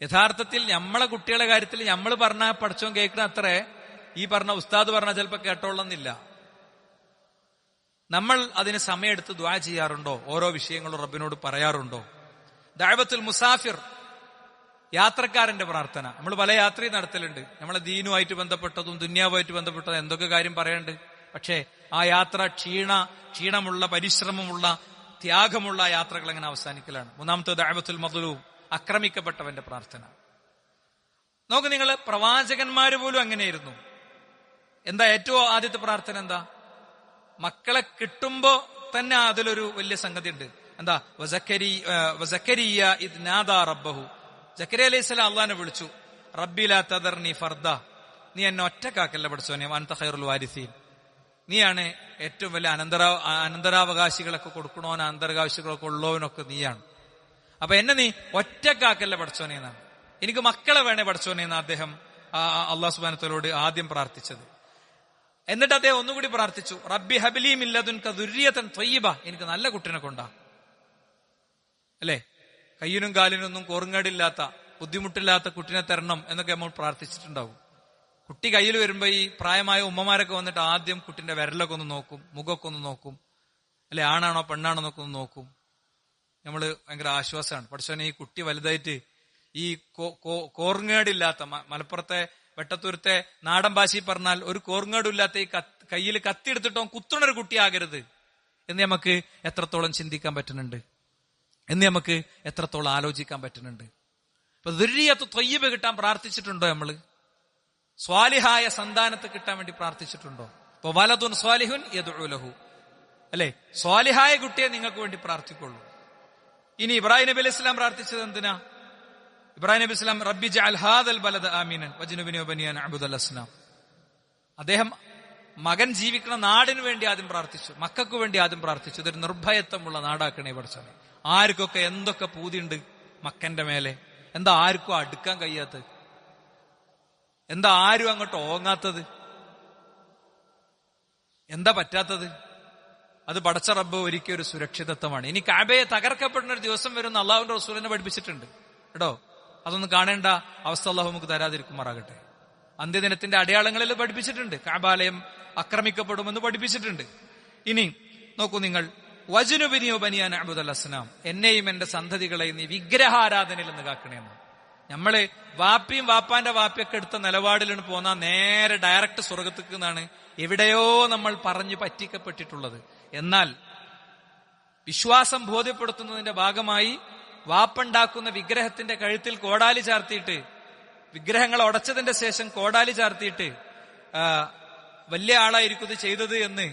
യഥാർത്ഥത്തിൽ നമ്മളെ കുട്ടികളുടെ കാര്യത്തിൽ നമ്മൾ പറഞ്ഞ പഠിച്ചോൻ കേൾക്കുന്ന അത്രേ ഈ പറഞ്ഞ ഉസ്താദ് പറഞ്ഞാൽ ചിലപ്പോൾ കേട്ടോളന്നില്ല. നമ്മൾ അതിന് സമയമെടുത്ത് ദുആ ചെയ്യാറുണ്ടോ? ഓരോ വിഷയങ്ങളും റബ്ബിനോട് പറയാറുണ്ടോ? ദഅവത്തുൽ മുസാഫിർ, യാത്രക്കാരന്റെ പ്രാർത്ഥന. നമ്മൾ പല യാത്രയും നടത്തലുണ്ട്, നമ്മളെ ദീനുമായിട്ട് ബന്ധപ്പെട്ടതും ദുന്യാവുമായിട്ട് ബന്ധപ്പെട്ടതും എന്തൊക്കെ കാര്യം പറയാനുണ്ട്. പക്ഷേ ആ യാത്ര ക്ഷീണമുള്ള, പരിശ്രമമുള്ള, ത്യാഗമുള്ള യാത്രകൾ എങ്ങനെ അവസാനിക്കലാണ്. 3ാമത്തെ ദഅവത്തുൽ മദ്ലൂം, ആക്രമിക്കപ്പെട്ടവന്റെ പ്രാർത്ഥന. നോക്ക് നിങ്ങൾ, പ്രവാചകന്മാര് പോലും അങ്ങനെയായിരുന്നു. എന്താ ഏറ്റവും ആദ്യത്തെ പ്രാർത്ഥന? എന്താ? മക്കളെ കിട്ടുമ്പോ തന്നെ അതിലൊരു വലിയ സംഗതി ഉണ്ട്. എന്താ? വസക്കരിയ ഇദ് നാദാ റബ്ബഹു, സക്കരിയ അലൈഹിസ്സലാം അള്ളാഹിനെ വിളിച്ചു, റബ്ബി ലാ തദർനി ഫർദ, നീ എന്നെ ഒറ്റക്കാക്കല്ല പഠിച്ചോനെ, വഅൻത ഖൈറുൽ വാരിസീൻ, നീയാണ് ഏറ്റവും വലിയ അനന്തരാവകാശികളൊക്കെ കൊടുക്കണോൻ, അനന്തരാവകാശികളൊക്കെ ഉള്ളവനൊക്കെ നീയാണ്. അപ്പൊ എന്നെ നീ ഒറ്റക്കാക്കല്ല പഠിച്ചോനെ എന്നാണ്. എനിക്ക് മക്കളെ വേണേ പഠിച്ചോനെ എന്ന് അദ്ദേഹം അല്ലാഹു സുബ്ഹാനഹു വതആലയോട് ആദ്യം പ്രാർത്ഥിച്ചത്. എന്നിട്ട് അദ്ദേഹം ഒന്നുകൂടി പ്രാർത്ഥിച്ചു, റബ്ബി ഹബ്ലി മിൻ ലദുൻക ദുർരിയതൻ ത്വയ്യിബ, എനിക്ക് നല്ല കുട്ടിനെ കൊണ്ടാ, അല്ലേ? കയ്യിനും കാലിനൊന്നും കോറുങ്ങേടില്ലാത്ത, ബുദ്ധിമുട്ടില്ലാത്ത കുട്ടിനെ തരണം എന്നൊക്കെ നമ്മൾ പ്രാർത്ഥിച്ചിട്ടുണ്ടാവും. കുട്ടി കയ്യിൽ വരുമ്പോ ഈ പ്രായമായ ഉമ്മമാരൊക്കെ വന്നിട്ട് ആദ്യം കുട്ടിന്റെ വിരലൊക്കെ ഒന്ന് നോക്കും, മുഖമൊക്കെ ഒന്ന് നോക്കും, അല്ലെ ആണാണോ പെണ്ണാണോ എന്നൊക്കെ ഒന്ന് നോക്കും. നമ്മള് ഭയങ്കര ആശ്വാസമാണ്. പഠിച്ചോനെ ഈ കുട്ടി വലുതായിട്ട് ഈ കോർങ്ങേടില്ലാത്ത, മലപ്പുറത്തെ വെട്ടത്തൂരത്തെ നാടൻ ഭാഷയിൽ പറഞ്ഞാൽ ഒരു കോർങ്ങേടില്ലാത്ത ഈ കയ്യിൽ കത്തിയെടുത്തിട്ടോ കുത്തുണൊരു കുട്ടിയാകരുത് എന്ന് നമുക്ക് എത്രത്തോളം ചിന്തിക്കാൻ പറ്റുന്നുണ്ട്, എന്ന് നമുക്ക് എത്രത്തോളം ആലോചിക്കാൻ പറ്റുന്നുണ്ട്. ഇപ്പൊ ദുർരിയത്ത് ത്വയ്യിബ് കിട്ടാൻ പ്രാർത്ഥിച്ചിട്ടുണ്ടോ? നമ്മള് സ്വാലിഹായ സന്താനത്തെ കിട്ടാൻ വേണ്ടി പ്രാർത്ഥിച്ചിട്ടുണ്ടോ? ഇപ്പൊ വലതുൻ സ്വാലിഹുൻ യദ്ഉ ലഹു, അല്ലെ? സ്വാലിഹായ കുട്ടിയെ നിങ്ങൾക്ക് വേണ്ടി പ്രാർത്ഥിക്കുള്ളൂ. ഇനി ഇബ്രാഹിം നബി അലൈഹി സ്വലാം പ്രാർത്ഥിച്ചത് എന്തിനാ? ഇബ്രാഹിം നബി സ്വലാം റബ്ബി ജഅൽ ഹാദൽ ബലദ ആമിനൻ വജ്നുബനി വബനിയ നഅ്ബുദൽ അസ്നാം, അദ്ദേഹം മകൻ ജീവിക്കുന്ന നാടിന് വേണ്ടി ആദ്യം പ്രാർത്ഥിച്ചു, മക്കൾക്ക് വേണ്ടി ആദ്യം പ്രാർത്ഥിച്ചു. ഇതൊരു നിർഭയത്വമുള്ള നാടാക്കണേ പഠിച്ചോനെ. ആർക്കൊക്കെ എന്തൊക്കെ പൂതിയുണ്ട് മക്കന്റെ മേലെ, എന്താ ആർക്കും അടുക്കാൻ കഴിയാത്തത്? എന്താ ആരും അങ്ങോട്ട് ഓങ്ങാത്തത്? എന്താ പറ്റാത്തത്? അത് പടച്ച റബ്ബ് ഒരുക്കിയ ഒരു സുരക്ഷിതത്വമാണ്. ഇനി കഅബയെ തകർക്കപ്പെടുന്ന ഒരു ദിവസം വരുന്ന അള്ളാഹുവിന്റെ റസൂലിനെ പഠിപ്പിച്ചിട്ടുണ്ട് കേട്ടോ. അതൊന്നും കാണേണ്ട അവസ്ഥ അള്ളാഹു നമുക്ക് തരാതിരിക്കുമാറാകട്ടെ. അന്ത്യദിനത്തിന്റെ അടയാളങ്ങളിൽ പഠിപ്പിച്ചിട്ടുണ്ട്, കഅബാലയം ആക്രമിക്കപ്പെടുമെന്ന് പഠിപ്പിച്ചിട്ടുണ്ട്. ഇനി നോക്കൂ നിങ്ങൾ, വജ്നുബിനിയോ ബനിയ നഅ്ബുദൽ അസ്നാം, എന്നെയും എന്റെ സന്തതികളെയും നീ വിഗ്രഹാരാധനയിൽ നിന്ന് കാക്കണേന്ന്. നമ്മള് വാപ്പിയും വാപ്പാന്റെ വാപ്പിയൊക്കെ എടുത്ത നിലപാടിലാണ് പോന്നാ നേരെ ഡയറക്റ്റ് സ്വർഗത്തേക്ക് എന്നാണ് എവിടെയോ നമ്മൾ പറഞ്ഞു പറ്റിക്കപ്പെട്ടിട്ടുള്ളത്. എന്നാൽ വിശ്വാസം ബോധ്യപ്പെടുത്തുന്നതിന്റെ ഭാഗമായി വാപ്പുണ്ടാക്കുന്ന വിഗ്രഹത്തിന്റെ കഴുത്തിൽ കോടാലി ചാർത്തിയിട്ട്, വിഗ്രഹങ്ങൾ ഉടച്ചതിന്റെ ശേഷം കോടാലി ചാർത്തിയിട്ട് വലിയ ആളായിരിക്കും ഇത് ചെയ്തത് എന്ന്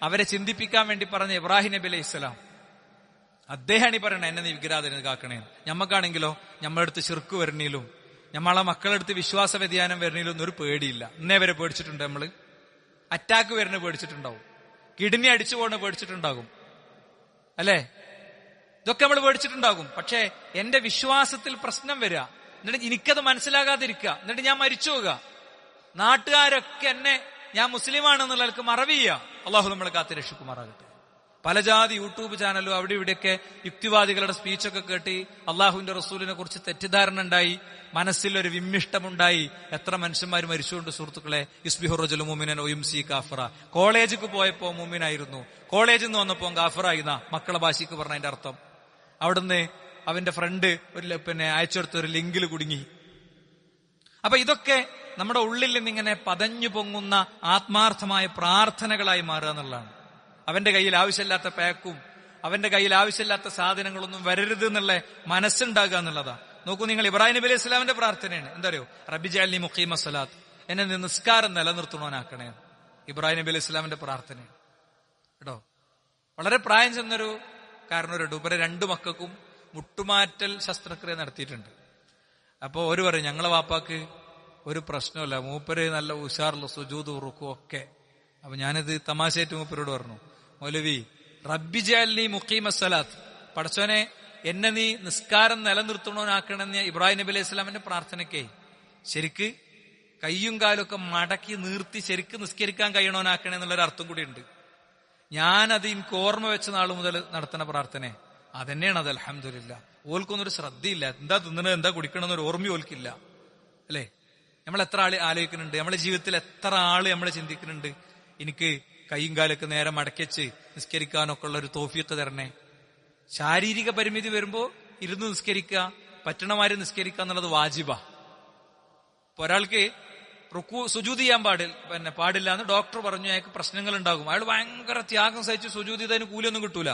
അവരെ ചിന്തിപ്പിക്കാൻ വേണ്ടി പറഞ്ഞ ഇബ്രാഹിം നബി അലൈഹി സ്വലാം, അദ്ദേഹമാണ് ഈ പറയണ എന്നെ നീ വിഗ്രഹാരാധന കാക്കണേ. ഞമ്മക്കാണെങ്കിലോ നമ്മളെടുത്ത് ശിർക്ക് വരണീലും നമ്മളെ മക്കളെടുത്ത് വിശ്വാസ വ്യതിയാനം വരണീലും ഒന്നും ഒരു പേടിയില്ല. ഇന്നേ വരെ പേടിച്ചിട്ടുണ്ട്. നമ്മള് അറ്റാക്ക് വരുന്ന പേടിച്ചിട്ടുണ്ടാവും, കിഡ്നി അടിച്ചു പോകുന്ന പേടിച്ചിട്ടുണ്ടാകും, അല്ലെ? ഇതൊക്കെ നമ്മൾ പേടിച്ചിട്ടുണ്ടാകും. പക്ഷെ എന്റെ വിശ്വാസത്തിൽ പ്രശ്നം വരിക, എന്നിട്ട് എനിക്കത് മനസ്സിലാകാതിരിക്കുക, എന്നിട്ട് ഞാൻ മരിച്ചു പോവുക, നാട്ടുകാരൊക്കെ എന്നെ ഞാൻ മുസ്ലിമാണെന്നുള്ള ആൾക്ക് മറവി ചെയ്യുക. അള്ളാഹു നമ്മളെ കാത്ത് രക്ഷിക്കുമാറാകട്ടെ. പല ജാതി യൂട്യൂബ് ചാനലും അവിടെ ഇവിടെയൊക്കെ യുക്തിവാദികളുടെ സ്പീച്ചൊക്കെ കേട്ട് അള്ളാഹുവിന്റെ റസൂലിനെ കുറിച്ച് തെറ്റിദ്ധാരണ ഉണ്ടായി, മനസ്സിലൊരു വിമ്മിഷ്ടമുണ്ടായി. എത്ര മനുഷ്യന്മാർ മരിച്ചുകൊണ്ട് സുഹൃത്തുക്കളെ. യുസ്ബിഹു റജുലു മുഅ്മിനൻ വയുംസി കാഫിറ. കോളേജിക്ക് പോയപ്പോ മുഅ്മിനായിരുന്നു, കോളേജിൽ നിന്ന് വന്നപ്പോ കാഫിറായിന്ന മക്കളെ ഭാഷയ്ക്ക് പറഞ്ഞതിന്റെ അർത്ഥം. അവിടുന്ന് അവന്റെ ഫ്രണ്ട് അയച്ചെടുത്ത ഒരു ലിങ്കിൽ കുടുങ്ങി. അപ്പൊ ഇതൊക്കെ നമ്മുടെ ഉള്ളിൽ നിന്നിങ്ങനെ പതഞ്ഞു പൊങ്ങുന്ന ആത്മാർത്ഥമായ പ്രാർത്ഥനകളായി മാറുക എന്നുള്ളതാണ്. അവന്റെ കയ്യിൽ ആവശ്യമില്ലാത്ത പാക്കും അവന്റെ കയ്യിൽ ആവശ്യമില്ലാത്ത സാധനങ്ങളൊന്നും വരരുത് എന്നുള്ള മനസ്സുണ്ടാകുക എന്നുള്ളതാ. നോക്കൂ, നിങ്ങൾ ഇബ്രാഹിം നബി അലൈഹി സ്വലാമിന്റെ പ്രാർത്ഥനയാണ്. എന്താ അറിയോ? റബ്ബി ജഅൽനി മുഖീമ സ്വലാത്ത്, എന്നെ നിസ്കാരം നിലനിർത്തണോനാക്കണേ. ഇബ്രാഹിം നബി അലൈഹി സ്വലാമിന്റെ പ്രാർത്ഥനയാണ് കേട്ടോ. വളരെ പ്രായം ചെന്നൊരു കാരണവരുണ്ട്. ഇവരെ 2 മക്കൾക്കും മുട്ടുമാറ്റൽ ശസ്ത്രക്രിയ നടത്തിയിട്ടുണ്ട്. അപ്പൊ ഒരു പറയും, ഞങ്ങളെ വാപ്പാക്ക് ഒരു പ്രശ്നമില്ല, മൂപ്പര് നല്ല ഉഷാറുള്ള സുജൂദ് റുക്കും ഒക്കെ. അപ്പൊ ഞാനിത് തമാശയായിട്ട് മൂപ്പരോട് പറഞ്ഞു, മൗലവി റബ്ബി ജഅൽനി മുഖീമ സ്വലാത്ത്, പടച്ചോനെ എന്നെ നീ നിസ്കാരം നിലനിർത്തണോനാക്കണമെന്ന് ഇബ്രാഹിം നബി അലൈഹി സ്വലാമിന്റെ പ്രാർത്ഥനയ്ക്കേ ശരിക്ക് കയ്യും കാലും ഒക്കെ മടക്കി നിർത്തി ശരിക്ക് നിസ്കരിക്കാൻ കഴിയണോനാക്കണേ എന്നുള്ളൊരു അർത്ഥം കൂടി ഉണ്ട്. ഞാനത് എനിക്ക് ഓർമ്മ വെച്ച നാൾ മുതൽ നടത്തുന്ന പ്രാർത്ഥന അതന്നെയാണ്. അത് അൽഹംദുലില്ലാ. ഓൽക്കൊന്നൊരു ശ്രദ്ധയില്ല, എന്താ തിന്നണത് എന്താ കുടിക്കണമെന്നൊരു ഓർമ്മ ഓൽക്കില്ല അല്ലേ. നമ്മൾ എത്ര ആള് ആലോചിക്കുന്നുണ്ട്, നമ്മളെ ജീവിതത്തിൽ എത്ര ആള് നമ്മൾ ചിന്തിക്കുന്നുണ്ട്, എനിക്ക് കൈയും കാലൊക്കെ നേരെ മടക്കിച്ച് നിസ്കരിക്കാനൊക്കെ ഉള്ള ഒരു തൗഫീഖ് തരണേ. ശാരീരിക പരിമിതി വരുമ്പോ ഇരുന്ന് നിസ്കരിക്കുക, പറ്റണമാര് നിസ്കരിക്കുക എന്നുള്ളത് വാജിബാ. ഇപ്പൊ ഒരാൾക്ക് സുജൂദ് ചെയ്യാൻ പാടില്ല എന്ന് ഡോക്ടർ പറഞ്ഞു, അയാൾക്ക് പ്രശ്നങ്ങൾ ഉണ്ടാകും. അയാൾ ഭയങ്കര ത്യാഗം സഹിച്ച് സുജൂദ് ചെയ്തതിന് കൂലിയൊന്നും കിട്ടൂല.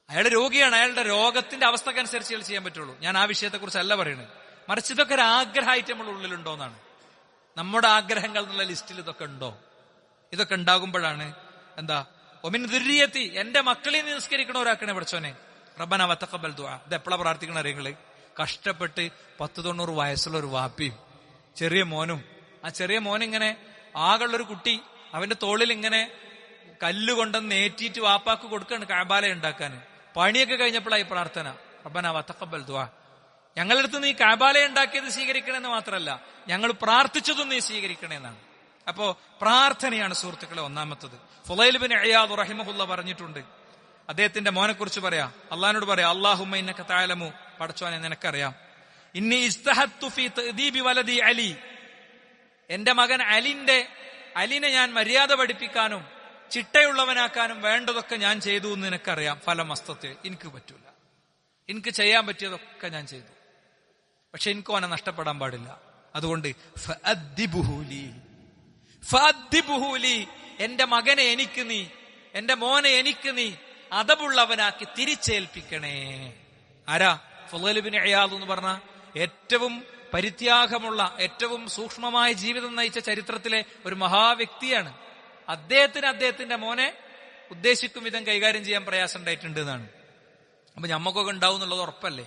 അയാളുടെ രോഗിയാണ്, അയാളുടെ രോഗത്തിന്റെ അവസ്ഥക്കനുസരിച്ച് അയാൾ ചെയ്യാൻ പറ്റുള്ളൂ. ഞാൻ ആ വിഷയത്തെ കുറിച്ചല്ല പറയുന്നത്, മറിച്ച് ഇതൊക്കെ ഒരു ആഗ്രഹമായിട്ട് നമ്മുടെ ഉള്ളിലുണ്ടോന്നാണ്. നമ്മുടെ ആഗ്രഹങ്ങൾ എന്നുള്ള ലിസ്റ്റിൽ ഇതൊക്കെ ഉണ്ടോ? ഇതൊക്കെ ഉണ്ടാകുമ്പോഴാണ് എന്താ ഒമിൻ ദുർരിയത്തി, എന്റെ മക്കളെ നിസ്കരിക്കണവരാക്കണേ പഠിച്ചോനെ. റബ്ബന വതഖബ്ബൽ ദുആ. ഇത് എപ്പോഴാ പ്രാർത്ഥിക്കണ അറിയങ്ങള്? കഷ്ടപ്പെട്ട് 10-90 വയസ്സുള്ള ഒരു വാപ്പിയും ചെറിയ മോനും. ആ ചെറിയ മോനിങ്ങനെ ആകുള്ളൊരു കുട്ടി അവന്റെ തോളിൽ ഇങ്ങനെ കല്ലുകൊണ്ടെന്ന് ഏറ്റിയിട്ട് വാപ്പാക്ക് കൊടുക്കാണ് കഅബാല ഉണ്ടാക്കാൻ. പണിയൊക്കെ കഴിഞ്ഞപ്പോഴായി പ്രാർത്ഥന, റബ്ബന വതഖബ്ബൽ ദുആ. ഞങ്ങളുടെ അടുത്ത് നീ കഅബാല ഉണ്ടാക്കിയത് സ്വീകരിക്കണമെന്ന് മാത്രമല്ല, ഞങ്ങൾ പ്രാർത്ഥിച്ചതും നീ സ്വീകരിക്കണേന്നാണ്. അപ്പോ പ്രാർത്ഥനയാണ് സുഹൃത്തുക്കളെ ഒന്നാമത്തത്. ഫുളൈൽ ബിൻ ഇയാദ് റഹിമഹുല്ലാ പറഞ്ഞിട്ടുണ്ട്, അദ്ദേഹത്തിന്റെ മോനെ കുറിച്ച് പറയാ, അള്ളാഹിനോട് പറയാ, അല്ലാഹുമ്മ ഇന്നക തഅലമു, പടച്ചോനെ നിനക്കറിയാം, ഇന്നി ഇസ്തഹത്തു ഫീ തഅദീബി വലദി അലി, എന്റെ മകൻ അലിനെ ഞാൻ മര്യാദ പഠിപ്പിക്കാനും ചിട്ടയുള്ളവനാക്കാനും വേണ്ടതൊക്കെ ഞാൻ ചെയ്തു എന്ന് നിനക്കറിയാം. ഫലമസ്തത്തെ, എനിക്ക് പറ്റൂല, എനിക്ക് ചെയ്യാൻ പറ്റിയതൊക്കെ ഞാൻ ചെയ്തു, പക്ഷെ എനിക്ക് അവനെ നഷ്ടപ്പെടാൻ പാടില്ല. അതുകൊണ്ട് ഫഅദ്ദിബുഹു, എന്റെ മകനെ എനിക്ക് നീ, എന്റെ മോനെ എനിക്ക് നീ അദബുള്ളവനാക്കി തിരിച്ചേൽപ്പിക്കണേ. ആരാ? ഫുളൈൽ ബിൻ ഇയാദ് എന്ന് പറഞ്ഞ ഏറ്റവും പരിത്യാഗമുള്ള, ഏറ്റവും സൂക്ഷ്മമായ ജീവിതം നയിച്ച ചരിത്രത്തിലെ ഒരു മഹാവ്യക്തിയാണ്. അദ്ദേഹത്തിന്റെ മോനെ ഉദ്ദേശിക്കും വിധം കൈകാര്യം ചെയ്യാൻ പ്രയാസം ഉണ്ടായിട്ടുണ്ട് എന്നാണ്. അപ്പൊ ഞമ്മക്കൊക്കെ ഉണ്ടാവും എന്നുള്ളത് ഉറപ്പല്ലേ?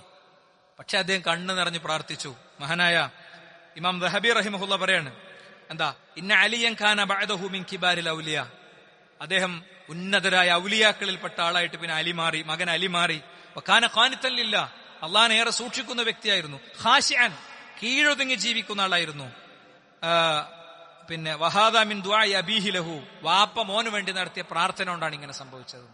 പക്ഷെ അദ്ദേഹം കണ്ണ് നിറഞ്ഞ് പ്രാർത്ഥിച്ചു. മഹാനായ ഇമാം ദഹബി റഹിമഹുല്ലാ പറയാണ്, എന്താ, ഇന്ന അലിയൻ ഖാന ബഅദഹു മിൻ കിബാരിൽ ഔലിയ, അദ്ദേഹം ഉന്നതരായ ഔലിയാക്കളിൽപ്പെട്ട ആളായിട്ട് പിന്നെ മകൻ അലി മാറി. വകാന ഖാനിതൻ ലില്ലാഹ്, അള്ളാഹിനെ ഏറെ സൂക്ഷിക്കുന്ന വ്യക്തിയായിരുന്നു. ഖാശിഅൻ, കീഴൊതുങ്ങി ജീവിക്കുന്ന ആളായിരുന്നു. പിന്നെ വഹാദാ മിൻ ദുആഇ അബീഹി ലഹു, വാപ്പ മോന് വേണ്ടി നടത്തിയ പ്രാർത്ഥന കൊണ്ടാണ് ഇങ്ങനെ സംഭവിച്ചത്.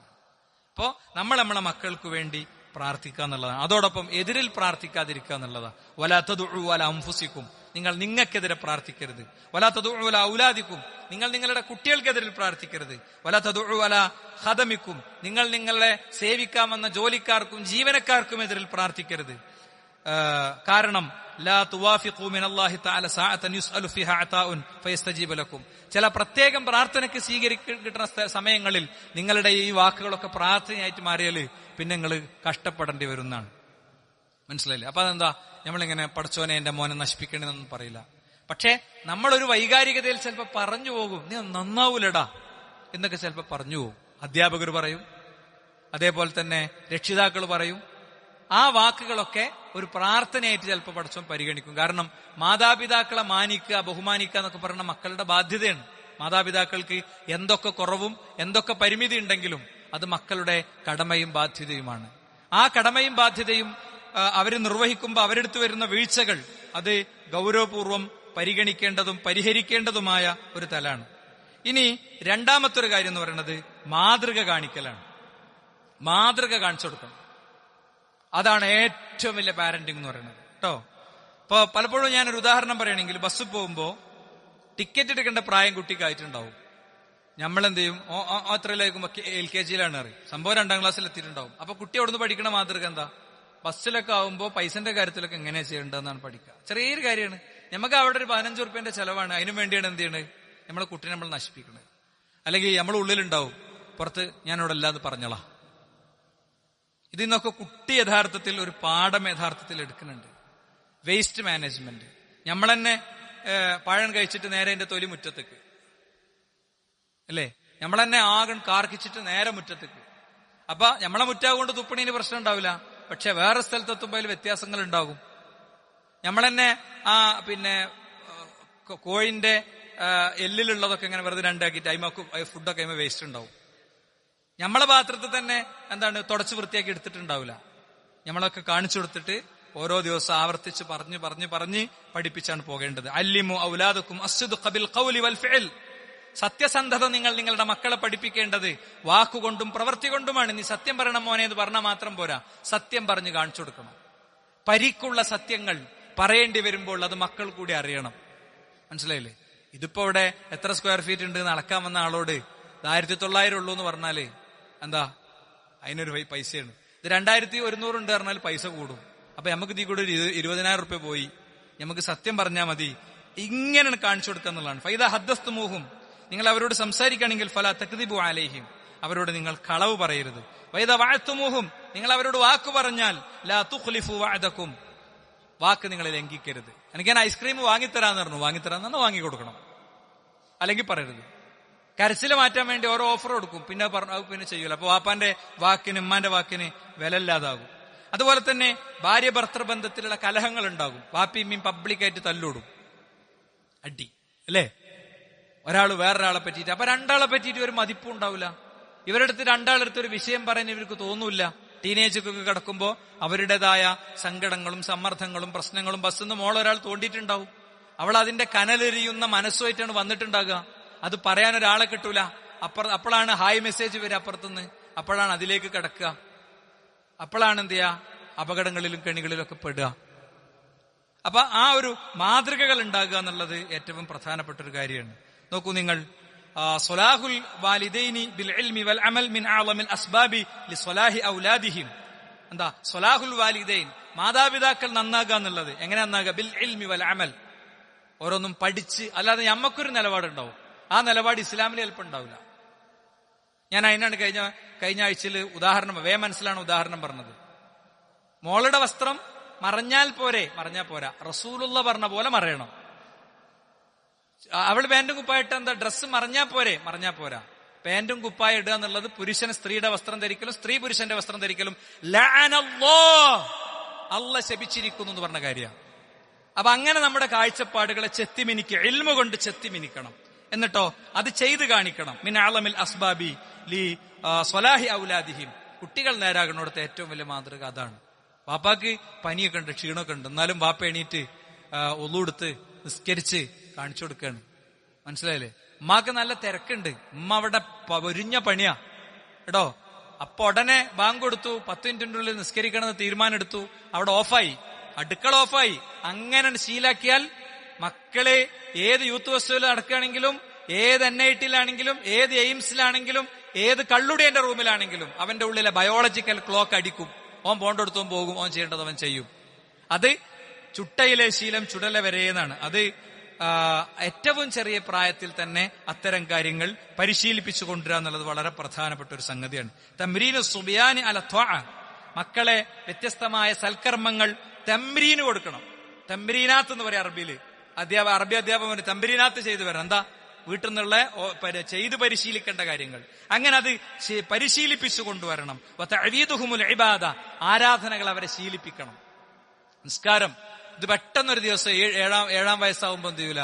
അപ്പോ നമ്മൾ നമ്മളെ മക്കൾക്ക് വേണ്ടി പ്രാർത്ഥിക്കുക എന്നുള്ളതാണ്. അതോടൊപ്പം എതിരിൽ പ്രാർത്ഥിക്കാതിരിക്കുക എന്നുള്ളതാണ്. വലാ തദ്ഉ അലാ അൻഫുസിക്കും, നിങ്ങൾ നിങ്ങൾക്കെതിരെ പ്രാർത്ഥിക്കരുത്. വലാ തദ്ഉ അലാ ഔലാദിക്കും, നിങ്ങൾ നിങ്ങളുടെ കുട്ടികൾക്കെതിരിൽ പ്രാർത്ഥിക്കരുത്. വലാ തദ്ഉ അലാ ഖദമിക്കും, നിങ്ങൾ നിങ്ങളെ സേവിക്കാമെന്ന ജോലിക്കാർക്കും ജീവനക്കാർക്കും എതിരിൽ പ്രാർത്ഥിക്കരുത്. കാരണം ലാ തുവാഫിഖു മിനല്ലാഹി തആല സഅതൻ യുസ്അലു ഫിഹാ അതാഉൻ ഫയസ്തജീബ ലക്കും, ചില പ്രത്യേകം പ്രാർത്ഥനയ്ക്ക് കിട്ടുന്ന സമയങ്ങളിൽ നിങ്ങളുടെ ഈ വാക്കുകളൊക്കെ പ്രാർത്ഥനയായിട്ട് മാറിയാൽ പിന്നെ നിങ്ങൾ കഷ്ടപ്പെടേണ്ടി വരുന്നതാണ്. മനസ്സിലായില്ലേ? അപ്പൊ അതെന്താ, നമ്മളിങ്ങനെ പടച്ചോനെ എന്റെ മോനെ നശിപ്പിക്കണമെന്നൊന്നും പറയില്ല. പക്ഷെ നമ്മളൊരു വൈകാരികതയിൽ ചിലപ്പോൾ പറഞ്ഞു പോകും, നീ നന്നാവൂലടാ എന്നൊക്കെ ചിലപ്പോൾ പറഞ്ഞു പോകും. അധ്യാപകർ പറയും, അതേപോലെ തന്നെ രക്ഷിതാക്കൾ പറയും. ആ വാക്കുകളൊക്കെ ഒരു പ്രാർത്ഥനയായിട്ട് ചിലപ്പോൾ പടച്ചോൻ പരിഗണിക്കും. കാരണം മാതാപിതാക്കളെ മാനിക്കുക, ബഹുമാനിക്കുക എന്നൊക്കെ പറയുന്ന മക്കളുടെ ബാധ്യതയാണ്. മാതാപിതാക്കൾക്ക് എന്തൊക്കെ കുറവും എന്തൊക്കെ പരിമിതി ഉണ്ടെങ്കിലും അത് മക്കളുടെ കടമയും ബാധ്യതയുമാണ്. ആ കടമയും ബാധ്യതയും അവർ നിർവഹിക്കുമ്പോൾ അവരെടുത്ത് വരുന്ന വീഴ്ചകൾ അത് ഗൗരവപൂർവ്വം പരിഗണിക്കേണ്ടതും പരിഹരിക്കേണ്ടതുമായ ഒരു തലാണ്. ഇനി രണ്ടാമത്തെ ഒരു കാര്യം എന്ന് പറയുന്നത് മാതൃക കാണിക്കലാണ്. മാതൃക കാണിച്ചു കൊടുക്കണം. അതാണ് ഏറ്റവും വലിയ പാരന്റിംഗ് എന്ന് പറയുന്നത് കേട്ടോ. ഇപ്പൊ പലപ്പോഴും ഞാനൊരു ഉദാഹരണം പറയുകയാണെങ്കിൽ, ബസ്സിൽ പോകുമ്പോ ടിക്കറ്റ് എടുക്കേണ്ട പ്രായം കുട്ടിക്കായിട്ടുണ്ടാവും. നമ്മളെന്ത് ചെയ്യും, അത്രയിലായിരിക്കും LKG അറിയും, സംഭവം 2ാം ക്ലാസ്സിൽ എത്തിയിട്ടുണ്ടാവും. അപ്പൊ കുട്ടി അവിടുന്ന് പഠിക്കണ മാതൃക എന്താ? ബസ്സിലൊക്കെ ആവുമ്പോ പൈസന്റെ കാര്യത്തിലൊക്കെ എങ്ങനെയാ ചെയ്യേണ്ടതെന്നാണ് പഠിക്കുക. ചെറിയൊരു കാര്യമാണ്. നമുക്ക് അവിടെ ഒരു 15 ഉറുപ്പ്യന്റെ ചെലവാണ്. അതിനു വേണ്ടിയാണ് എന്ത് ചെയ്യണത്, നമ്മളെ കുട്ടിനെ നമ്മൾ നശിപ്പിക്കണത്. അല്ലെങ്കിൽ നമ്മളെ ഉള്ളിലുണ്ടാവും, പുറത്ത് ഞാനിവിടെ അല്ലാതെ പറഞ്ഞോളാം. ഇതിൽ നിന്നൊക്കെ കുട്ടി യഥാർത്ഥത്തിൽ ഒരു പാഠം യഥാർത്ഥത്തിൽ എടുക്കുന്നുണ്ട്. Waste management. നമ്മൾ തന്നെ പഴം കഴിച്ചിട്ട് നേരെ അതിന്റെ തൊലി മുറ്റത്തേക്ക്, അല്ലേ? നമ്മൾ തന്നെ ആകെ കാർക്കിച്ചിട്ട് നേരെ മുറ്റത്തേക്ക്. അപ്പൊ നമ്മളെ മുറ്റാകൊണ്ട് തുപ്പണീന് പ്രശ്നം ഉണ്ടാവില്ല, പക്ഷെ വേറെ സ്ഥലത്തെത്തുമ്പോൾ അതിൽ വ്യത്യാസങ്ങൾ ഉണ്ടാകും. നമ്മൾ തന്നെ കോഴിന്റെ എല്ലിലുള്ളതൊക്കെ ഇങ്ങനെ വെറുതെ രണ്ടാക്കിയിട്ട് ഫുഡൊക്കെ അതിമ വേസ്റ്റ് ഉണ്ടാവും. നമ്മളെ പാത്രത്തിൽ തന്നെ തുടച്ച് വൃത്തിയാക്കി എടുത്തിട്ടുണ്ടാവില്ല. നമ്മളൊക്കെ കാണിച്ചു കൊടുത്തിട്ട് ഓരോ ദിവസം ആവർത്തിച്ച് പറഞ്ഞ് പഠിപ്പിച്ചാണ് പോകേണ്ടത്. അല്ലിമു ഔലാദക്കും അസ്ദിഖ ബിൽ ഖൗലി വൽ ഫിഅൽ. സത്യസന്ധത നിങ്ങൾ നിങ്ങളുടെ മക്കളെ പഠിപ്പിക്കേണ്ടത് വാക്കുകൊണ്ടും പ്രവൃത്തി കൊണ്ടുമാണ്. നീ സത്യം പറയണം മോനെ എന്ന് പറഞ്ഞാൽ മാത്രം പോരാ, സത്യം പറഞ്ഞ് കാണിച്ചു കൊടുക്കണം. പരിക്കുള്ള സത്യങ്ങൾ പറയേണ്ടി വരുമ്പോൾ അത് മക്കൾ കൂടി അറിയണം. മനസ്സിലായില്ലേ? ഇതിപ്പോ ഇവിടെ എത്ര സ്ക്വയർ ഫീറ്റ് ഉണ്ട് എന്ന് അളക്കാൻ വന്ന ആളോട് 1900 ഉള്ളൂ എന്ന് പറഞ്ഞാല് എന്താ, അതിനൊരു പൈസയാണ്. ഇത് 2100 ഉണ്ട് പറഞ്ഞാൽ പൈസ കൂടും. അപ്പൊ നമുക്ക് ഇതിൽ കൂടെ 20,000 ഉറുപ്പ്യ പോയി. നമുക്ക് സത്യം പറഞ്ഞാൽ മതി. ഇങ്ങനെ കാണിച്ചു കൊടുക്കുക എന്നുള്ളതാണ്. ഫൈദ ഹദ്ദസ്തുമൂഹും, നിങ്ങൾ അവരോട് സംസാരിക്കുകയാണെങ്കിൽ ഫലാ തക്ദിബു അലൈഹിം, അവരോട് നിങ്ങൾ കളവ് പറയരുത്. വൈദ വഅതുമൂഹും, നിങ്ങൾ അവരോട് വാക്ക് പറഞ്ഞാൽ ലാ തുഖ്ലിഫു വഅദകും, വാക്ക് നിങ്ങൾ ലംഘിക്കരുത്. എനിക്ക് ഞാൻ ഐസ്ക്രീം വാങ്ങിത്തരാന്ന് പറഞ്ഞു, വാങ്ങിത്തരാന്ന് വാങ്ങിക്കൊടുക്കണം, അല്ലെങ്കിൽ പറയരുത്. കരച്ചില് മാറ്റാൻ വേണ്ടി ഓരോ ഓഫർ കൊടുക്കും, പിന്നെ ചെയ്യൂല. അപ്പൊ വാപ്പാന്റെ വാക്കിന് ഉമ്മാന്റെ വാക്കിന് വില ഇല്ലാതാകും. അതുപോലെ തന്നെ ഭാര്യ ഭർത്തൃബന്ധത്തിലുള്ള കലഹങ്ങൾ ഉണ്ടാകും. വാപ്പിയും പബ്ലിക്കായിട്ട് തല്ലൂടും, അടി, അല്ലേ? ഒരാൾ വേറൊരാളെ പറ്റിയിട്ട്. അപ്പൊ രണ്ടാളെ പറ്റിയിട്ട് ഒരു മതിപ്പും ഉണ്ടാവില്ല. ഇവരെടുത്ത് രണ്ടാളെടുത്ത് ഒരു വിഷയം പറയാൻ ഇവർക്ക് തോന്നൂല്ല. ടീനേജൊക്കെ കിടക്കുമ്പോ അവരുടേതായ സങ്കടങ്ങളും സമ്മർദ്ദങ്ങളും പ്രശ്നങ്ങളും ബസ്സിന്ന് മോളൊരാൾ തോണ്ടിയിട്ടുണ്ടാവും. അവൾ അതിന്റെ കനലെരിയുന്ന മനസ്സുമായിട്ടാണ് വന്നിട്ടുണ്ടാകുക. അത് പറയാൻ ഒരാളെ കിട്ടൂല. അപ്പോഴാണ് ഹായ് മെസ്സേജ് വരിക അപ്പുറത്തുനിന്ന്. അപ്പോഴാണ് അതിലേക്ക് കിടക്കുക. അപ്പോഴാണ് എന്ത് ചെയ്യുക, അപകടങ്ങളിലും കെണികളിലും ഒക്കെ പെടുക. അപ്പൊ ആ ഒരു മാതൃകകൾ ഉണ്ടാകുക എന്നുള്ളത് ഏറ്റവും പ്രധാനപ്പെട്ട ഒരു കാര്യമാണ്. നോക്കൂ നിങ്ങൾ, സ്വലാഹുൽ വാലിദൈനി ബിൽ ഇൽമി വൽ അമൽ മിൻ അഅ്ളമിൽ അസ്ബാബി ലിസ്വലാഹി ഔലാദിഹിം. എന്താ സ്വലാഹുൽ വാലിദൈൻ, മാതാപിതാക്കൾ നന്നാകുക എന്നുള്ളത് എങ്ങനെ നന്നാകുക? ബിൽ ഇൽമി വൽ അമൽ, ഓരോന്നും പഠിച്ച്. അല്ലാതെ ഞമ്മക്കൊരു നിലപാടുണ്ടാവും, ആ നിലപാട് ഇസ്ലാമിൽ ചിലപ്പോൾ ഉണ്ടാവില്ല. ഞാൻ അതിനാണ് കഴിഞ്ഞ ആഴ്ചയിൽ ഉദാഹരണം മനസ്സിലാണ് ഉദാഹരണം പറഞ്ഞത്. മോളുടെ വസ്ത്രം മറഞ്ഞാൽ പോരാ, റസൂലുള്ള പറഞ്ഞ പോലെ മറയണം. അവൾ പാന്റും കുപ്പായിട്ട് എന്താ ഡ്രസ്സ് മറഞ്ഞാ പോരാ. പാന്റും കുപ്പായ ഇടുക എന്നുള്ളത് പുരുഷന് സ്ത്രീയുടെ വസ്ത്രം ധരിക്കലും സ്ത്രീ പുരുഷന്റെ വസ്ത്രം ധരിക്കലും അള്ളാഹ് ശപിച്ചിരിക്കുന്നു എന്ന് പറഞ്ഞ കാര്യമാണ്. അപ്പൊ അങ്ങനെ നമ്മുടെ കാഴ്ചപ്പാടുകളെ ചെത്തിമിനിക്കുക, ഇൽമു കൊണ്ട് ചെത്തിമിനിക്കണം. എന്നിട്ടോ അത് ചെയ്ത് കാണിക്കണം. മിൻ അഅ്ളമിൽ അസ്ബാബി ലി സ്വലാഹി ഔലാദിഹിം, കുട്ടികൾ നേരാകണോടത്തെ ഏറ്റവും വലിയ മാതൃക അതാണ്. വാപ്പാക്ക് പനിയൊക്കെ ഉണ്ട്, ക്ഷീണമൊക്കെ ഉണ്ട്, എന്നാലും വാപ്പ എണീറ്റ് ഒളു എടുത്ത് നിസ്കരിച്ച് കാണിച്ചു കൊടുക്കുകയാണ്. മനസ്സിലായില്ലേ? ഉമ്മാക്ക് നല്ല തിരക്കുണ്ട്, ഉമ്മ അവിടെ പൊരിഞ്ഞ പണിയാ കേട്ടോ. അപ്പൊ ഉടനെ ബാങ്ക് കൊടുത്തു, 10 മിനിറ്റിനുള്ളിൽ നിസ്കരിക്കണമെന്ന് തീരുമാനം എടുത്തു, അവിടെ ഓഫായി, അടുക്കള ഓഫായി. അങ്ങനെ ശീലാക്കിയാൽ മക്കളെ ഏത് യൂത്ത് ഫെസ്റ്റിവൽ നടക്കുകയാണെങ്കിലും, ഏത് NIT-യിലാണെങ്കിലും, ഏത് എയിംസിലാണെങ്കിലും, ഏത് കള്ളുടിയന്റെ റൂമിലാണെങ്കിലും അവന്റെ ഉള്ളിലെ ബയോളജിക്കൽ ക്ലോക്ക് അടിക്കും. ഓൻ പോണ്ടെടുത്തും പോകും, ഓൻ ചെയ്യേണ്ടത് അവൻ ചെയ്യും. അത് ചുട്ടയിലെ ശീലം ചുടല വരെയെന്നാണ്. അത് ഏറ്റവും ചെറിയ പ്രായത്തിൽ തന്നെ അത്തരം കാര്യങ്ങൾ പരിശീലിപ്പിച്ചു കൊണ്ടുവരിക എന്നുള്ളത് വളരെ പ്രധാനപ്പെട്ട ഒരു സംഗതിയാണ്. തംരീനു സുബിയാനി അല ത്വഅ, മക്കളെ വ്യത്യസ്തമായ സൽക്കർമ്മങ്ങൾ തംരീന് കൊടുക്കണം. തംരീനാത്ത് എന്ന് പറയാം അറബിയില്. അറബി അധ്യാപകൻ തംരീനാത്ത് ചെയ്തു വരണം. എന്താ? വീട്ടിൽ നിന്നുള്ള ചെയ്ത് പരിശീലിക്കേണ്ട കാര്യങ്ങൾ അങ്ങനെ അത് പരിശീലിപ്പിച്ചു കൊണ്ടുവരണം. തഅവീദുഹുമുൽ ഇബാദ, ആരാധനകൾ അവരെ ശീലിപ്പിക്കണം. നിസ്കാരം ഇത് പെട്ടെന്നൊരു ദിവസം 7-ാം വയസ്സാവുമ്പോ എന്ത് ചെയ്യൂല,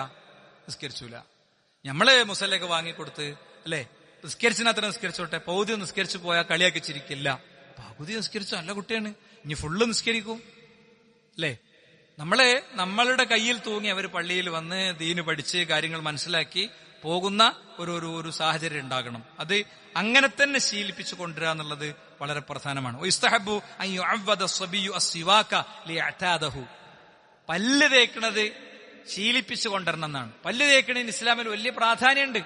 നിസ്കരിച്ചൂല. നമ്മള് മുസല്ലൊക്കെ വാങ്ങിക്കൊടുത്ത് അല്ലെ, നിസ്കരിച്ചിനത്ര നിസ്കരിച്ചോട്ടെ, പൗതി നിസ്കരിച്ചു പോയാൽ കളിയാക്കി ചിരിക്കില്ല. പകുതി നിസ്കരിച്ചു നല്ല കുട്ടിയാണ്, ഇനി ഫുള്ള് നിസ്കരിക്കും അല്ലേ. നമ്മളുടെ കയ്യിൽ തൂങ്ങി അവർ പള്ളിയിൽ വന്ന് ദീന് പഠിച്ച് കാര്യങ്ങൾ മനസ്സിലാക്കി പോകുന്ന ഒരു സാഹചര്യം ഉണ്ടാകണം. അത് അങ്ങനെ തന്നെ ശീലിപ്പിച്ചു കൊണ്ടുവരിക എന്നുള്ളത് വളരെ പ്രധാനമാണ്. പല്ല് തേക്കണത് ശീലിപ്പിച്ചു കൊണ്ടുവരണം എന്നാണ്. പല്ല് തേക്കണതിന് ഇസ്ലാമിൽ വലിയ പ്രാധാന്യമുണ്ട്.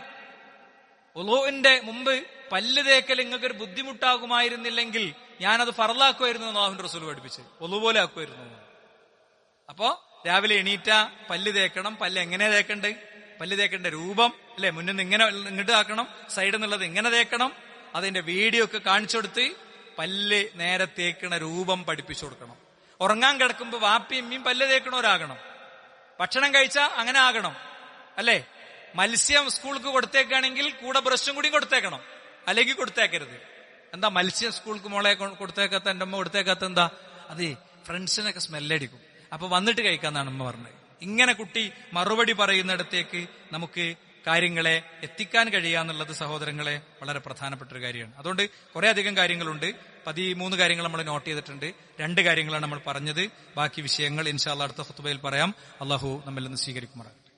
വുളൂഇന്റെ മുമ്പ് പല്ല് തേക്കൽ നിങ്ങൾക്കൊരു ബുദ്ധിമുട്ടാകുമായിരുന്നില്ലെങ്കിൽ ഞാനത് ഫർളാക്കുമായിരുന്നു എന്ന് അല്ലാഹുവിന്റെ റസൂൽ പഠിപ്പിച്ച്. ഒളു പോലെ ആക്കുമായിരുന്നു. അപ്പോ രാവിലെ എണീറ്റ പല്ല് തേക്കണം. പല്ല് എങ്ങനെ തേക്കണ്ട്? പല്ല് തേക്കേണ്ട രൂപം അല്ലെ, മുന്നിൽ നിന്ന് ഇങ്ങനെ ഇങ്ങോട്ട് ആക്കണം, സൈഡിൽ നിന്നുള്ളത് ഇങ്ങനെ തേക്കണം. അതിന്റെ വീഡിയോ ഒക്കെ കാണിച്ചു കൊടുത്ത് പല്ല് നേരെ തേക്കണ രൂപം പഠിപ്പിച്ചു കൊടുക്കണം. ഉറങ്ങാൻ കിടക്കുമ്പോ വാപ്പിയും ഉമ്മയും പല്ല് തേക്കണവരാകണം. ഭക്ഷണം കഴിച്ചാൽ അങ്ങനെ ആകണം അല്ലെ. മത്സ്യം സ്കൂൾക്ക് കൊടുത്തേക്കാണെങ്കിൽ കൂടെ ബ്രഷും കൂടി കൊടുത്തേക്കണം, അല്ലെങ്കിൽ കൊടുത്തേക്കരുത്. എന്താ മത്സ്യം സ്കൂൾക്ക് മോളെ കൊടുത്തേക്കാത്ത, എന്റെ അമ്മ കൊടുത്തേക്കാത്ത എന്താ? അത് ഫ്രണ്ട്സിനൊക്കെ സ്മെല്ലടിക്കും, അപ്പൊ വന്നിട്ട് കഴിക്കാന്നാണ് അമ്മ പറഞ്ഞത്. ഇങ്ങനെ കുട്ടി മറുപടി പറയുന്നിടത്തേക്ക് നമുക്ക് കാര്യങ്ങളെ എത്തിക്കാൻ കഴിയുക എന്നുള്ളത് സഹോദരങ്ങളെ വളരെ പ്രധാനപ്പെട്ട ഒരു കാര്യമാണ്. അതുകൊണ്ട് കുറെ അധികം കാര്യങ്ങളുണ്ട്. 13 കാര്യങ്ങൾ നമ്മൾ നോട്ട് ചെയ്തിട്ടുണ്ട്. 2 കാര്യങ്ങളാണ് നമ്മൾ പറഞ്ഞത്. ബാക്കി വിഷയങ്ങൾ ഇൻഷാ അല്ലാഹ് അടുത്ത ഖുതുബയിൽ പറയാം. അള്ളാഹു നമ്മിൽ നിന്ന് സ്വീകരിക്കുമാറാകട്ടെ.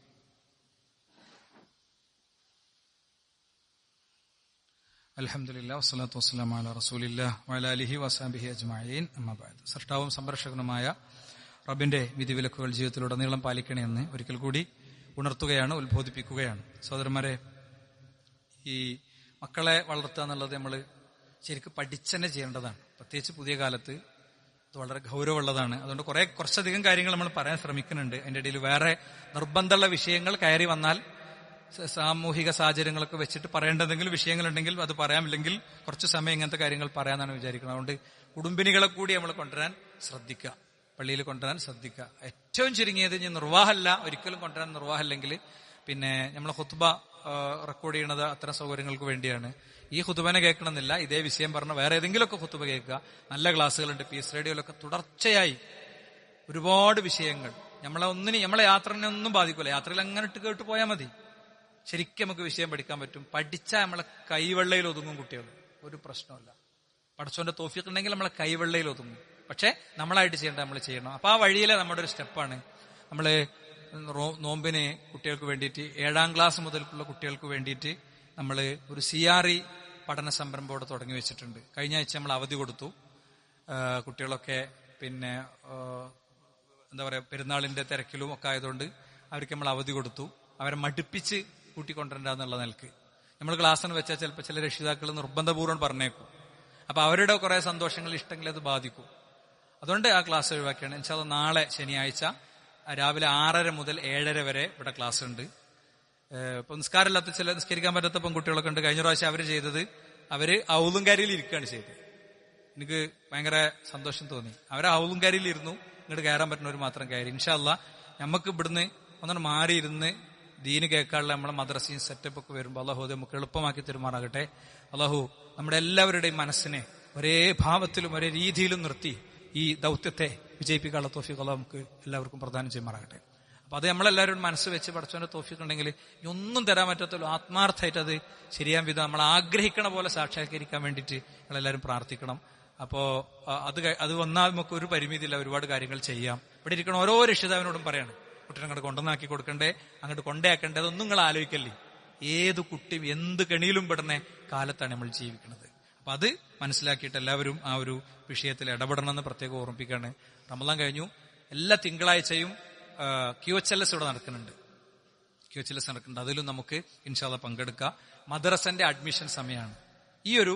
അൽഹംദുലില്ലാഹ് വസ്സലാത്തു വസ്സലാമു അലാ റസൂലില്ലാഹ് വഅലാ ആലിഹി വസഹ്ബിഹി അജ്മഈൻ. അമ്മാ ബഅദ്. സൃഷ്ടാവും സംരക്ഷകനുമായ റബ്ബിന്റെ വിധിവിലക്കുകൾ ജീവിതത്തിലുടനീളം പാലിക്കണമെന്ന് ഒരിക്കൽ കൂടി ഉണർത്തുകയാണ്, ഉത്ബോധിപ്പിക്കുകയാണ്. സഹോദരന്മാരെ, ഈ മക്കളെ വളർത്തുക എന്നുള്ളത് നമ്മൾ ശരിക്കും പഠിച്ചന്നെ ചെയ്യേണ്ടതാണ്. പ്രത്യേകിച്ച് പുതിയ കാലത്ത് അത് വളരെ ഗൗരവമുള്ളതാണ്. അതുകൊണ്ട് കുറച്ചധികം കാര്യങ്ങൾ നമ്മൾ പറയാൻ ശ്രമിക്കുന്നുണ്ട്. അതിന്റെ ഇടയിൽ വേറെ നിർബന്ധമുള്ള വിഷയങ്ങൾ കയറി വന്നാൽ സാമൂഹിക സാഹചര്യങ്ങളൊക്കെ വെച്ചിട്ട് പറയേണ്ടതെങ്കിലും വിഷയങ്ങളുണ്ടെങ്കിൽ അത് പറയാമില്ലെങ്കിൽ കുറച്ച് സമയം ഇങ്ങനത്തെ കാര്യങ്ങൾ പറയാനാണ് വിചാരിക്കുന്നത്. അതുകൊണ്ട് കുടുംബിനികളെ കൂടി നമ്മൾ കൊണ്ടുവരാൻ ശ്രദ്ധിക്കുക, പള്ളിയിൽ കൊണ്ടുവരാൻ ശ്രദ്ധിക്കുക. ഏറ്റവും ചുരുങ്ങിയത് ഇനി നിർവാഹമല്ല, ഒരിക്കലും കൊണ്ടുവരാൻ നിർവാഹമില്ലെങ്കിൽ പിന്നെ നമ്മൾ ഖുത്ബ റെക്കോർഡ് ചെയ്യണത് അത്തരം സൗകര്യങ്ങൾക്ക് വേണ്ടിയാണ്. ഈ ഖുത്ബനെ കേൾക്കണമെന്നില്ല, ഇതേ വിഷയം പറഞ്ഞ വേറെ ഏതെങ്കിലുമൊക്കെ ഖുത്ബ കേൾക്കുക. നല്ല ക്ലാസ്സുകളുണ്ട് പീസ് റേഡിയോയിലൊക്കെ, തുടർച്ചയായി ഒരുപാട് വിഷയങ്ങൾ. നമ്മളെ യാത്രനെ ഒന്നും ബാധിക്കില്ല. യാത്രയിൽ അങ്ങനെ ഇട്ട് കേട്ട് പോയാൽ മതി. ശരിക്കും നമുക്ക് വിഷയം പഠിക്കാൻ പറ്റും. പഠിച്ചാൽ നമ്മളെ കൈവെള്ളയിൽ ഒതുങ്ങും കുട്ടികൾ, ഒരു പ്രശ്നമല്ല. പടച്ചോന്റെ തൗഫീഖ് ഉണ്ടെങ്കിൽ നമ്മളെ കൈവെള്ളയിൽ ഒതുങ്ങും. പക്ഷെ നമ്മളായിട്ട് ചെയ്യേണ്ട നമ്മൾ ചെയ്യണം. അപ്പൊ ആ വഴിയിലെ നമ്മുടെ ഒരു സ്റ്റെപ്പാണ്. നമ്മള് നോമ്പിന് കുട്ടികൾക്ക് വേണ്ടിയിട്ട് 7ാം ക്ലാസ് മുതൽക്കുള്ള കുട്ടികൾക്ക് വേണ്ടിയിട്ട് നമ്മൾ ഒരു CRE പഠന സംരംഭം ഇവിടെ തുടങ്ങി വെച്ചിട്ടുണ്ട്. കഴിഞ്ഞ ആഴ്ച നമ്മൾ അവധി കൊടുത്തു. കുട്ടികളൊക്കെ പിന്നെ എന്താ പറയാ, പെരുന്നാളിന്റെ തിരക്കിലും ഒക്കെ ആയതുകൊണ്ട് അവർക്ക് നമ്മൾ അവധി കൊടുത്തു. അവരെ മടുപ്പിച്ച് കൂട്ടിക്കൊണ്ടിരണ്ട എന്നുള്ള നിലക്ക് നമ്മൾ ക്ലാസ്സിന് വെച്ചാൽ ചിലപ്പോൾ ചില രക്ഷിതാക്കൾ നിർബന്ധപൂർവ്വം പറഞ്ഞേക്കും. അപ്പൊ അവരുടെ കുറെ സന്തോഷങ്ങൾ, ഇഷ്ടങ്ങൾ അത് ബാധിക്കും. അതുകൊണ്ട് ആ ക്ലാസ് ഒഴിവാക്കിയാണ്. ഇൻഷാ അല്ലാഹ് നാളെ ശനിയാഴ്ച രാവിലെ 6:30 മുതൽ 7:30 വരെ ഇവിടെ ക്ലാസ് ഉണ്ട്. ഇപ്പൊ നിസ്കാരമില്ലാത്ത ചില നിസ്കരിക്കാൻ പറ്റാത്ത പെൺകുട്ടികളൊക്കെ ഉണ്ട്. കഴിഞ്ഞ പ്രാവശ്യം അവര് ചെയ്തത്, അവര് ഔലുംകാരിയിൽ ഇരിക്കുകയാണ് ചെയ്തത്. എനിക്ക് ഭയങ്കര സന്തോഷം തോന്നി. അവരെ ഔലുംകാരിയിൽ ഇരുന്നു, ഇങ്ങോട്ട് കയറാൻ പറ്റുന്നവർ മാത്രം കയറി. ഇൻഷാ അല്ലാഹ് നമുക്ക് ഇവിടുന്ന് ഒന്നും മാറിയിരുന്ന് ദീന് കേൾക്കാനുള്ള നമ്മളെ മദ്രസയും സെറ്റപ്പ് ഒക്കെ വരുമ്പോൾ അള്ളാഹു അത് നമുക്ക് എളുപ്പമാക്കി തരുമാറാകട്ടെ. അള്ളാഹു നമ്മുടെ എല്ലാവരുടെയും മനസ്സിനെ ഒരേ ഭാവത്തിലും ഒരേ രീതിയിലും നിർത്തി ഈ ദൗത്യത്തെ വിജയിപ്പിക്കാനുള്ള തൗഫീഖ് അള്ളാഹു നമുക്ക് എല്ലാവർക്കും പ്രദാനം ചെയ്യുമാറാകട്ടെ. അപ്പൊ അത് നമ്മളെല്ലാവരും മനസ്സ് വെച്ച് പഠിച്ചവന്റെ തൗഫീഖ് ഉണ്ടെങ്കിൽ ഒന്നും തരാൻ പറ്റത്തുള്ളൂ. ആത്മാർത്ഥമായിട്ട് അത് ശരിയാൻ വിധം നമ്മൾ ആഗ്രഹിക്കണ പോലെ സാക്ഷാത്കരിക്കാൻ വേണ്ടിയിട്ട് നമ്മളെല്ലാവരും പ്രാർത്ഥിക്കണം. അപ്പോ അത് വന്നാൽ നമുക്ക് ഒരു പരിമിതിയില്ല, ഒരുപാട് കാര്യങ്ങൾ ചെയ്യാം. ഇവിടെ ഇരിക്കണ ഓരോ രക്ഷിതാവിനോടും പറയാണ്, കുട്ടീനെ അങ്ങോട്ട് കൊണ്ടുവന്നാക്കി കൊടുക്കണ്ടേ, അങ്ങോട്ട് കൊണ്ടേക്കണ്ടേ, അതൊന്നും നിങ്ങൾ ആലോചിക്കല്ലേ. ഏത് കുട്ടിയും എന്ത് കെണിയിലും പെടുന്ന കാലത്താണ് നമ്മൾ ജീവിക്കുന്നത്. അപ്പൊ അത് മനസ്സിലാക്കിയിട്ട് എല്ലാവരും ആ ഒരു വിഷയത്തിൽ ഇടപെടണമെന്ന് പ്രത്യേകം ഓർമ്മിപ്പിക്കുകയാണ്. റമദാൻ കഴിഞ്ഞു. എല്ലാ തിങ്കളാഴ്ചയും QHLS ഇവിടെ നടക്കുന്നുണ്ട്. അതിലും നമുക്ക് ഇൻഷാ അല്ലാഹ് പങ്കെടുക്കാം. മദ്രസന്റെ അഡ്മിഷൻ സമയമാണ്. ഈ ഒരു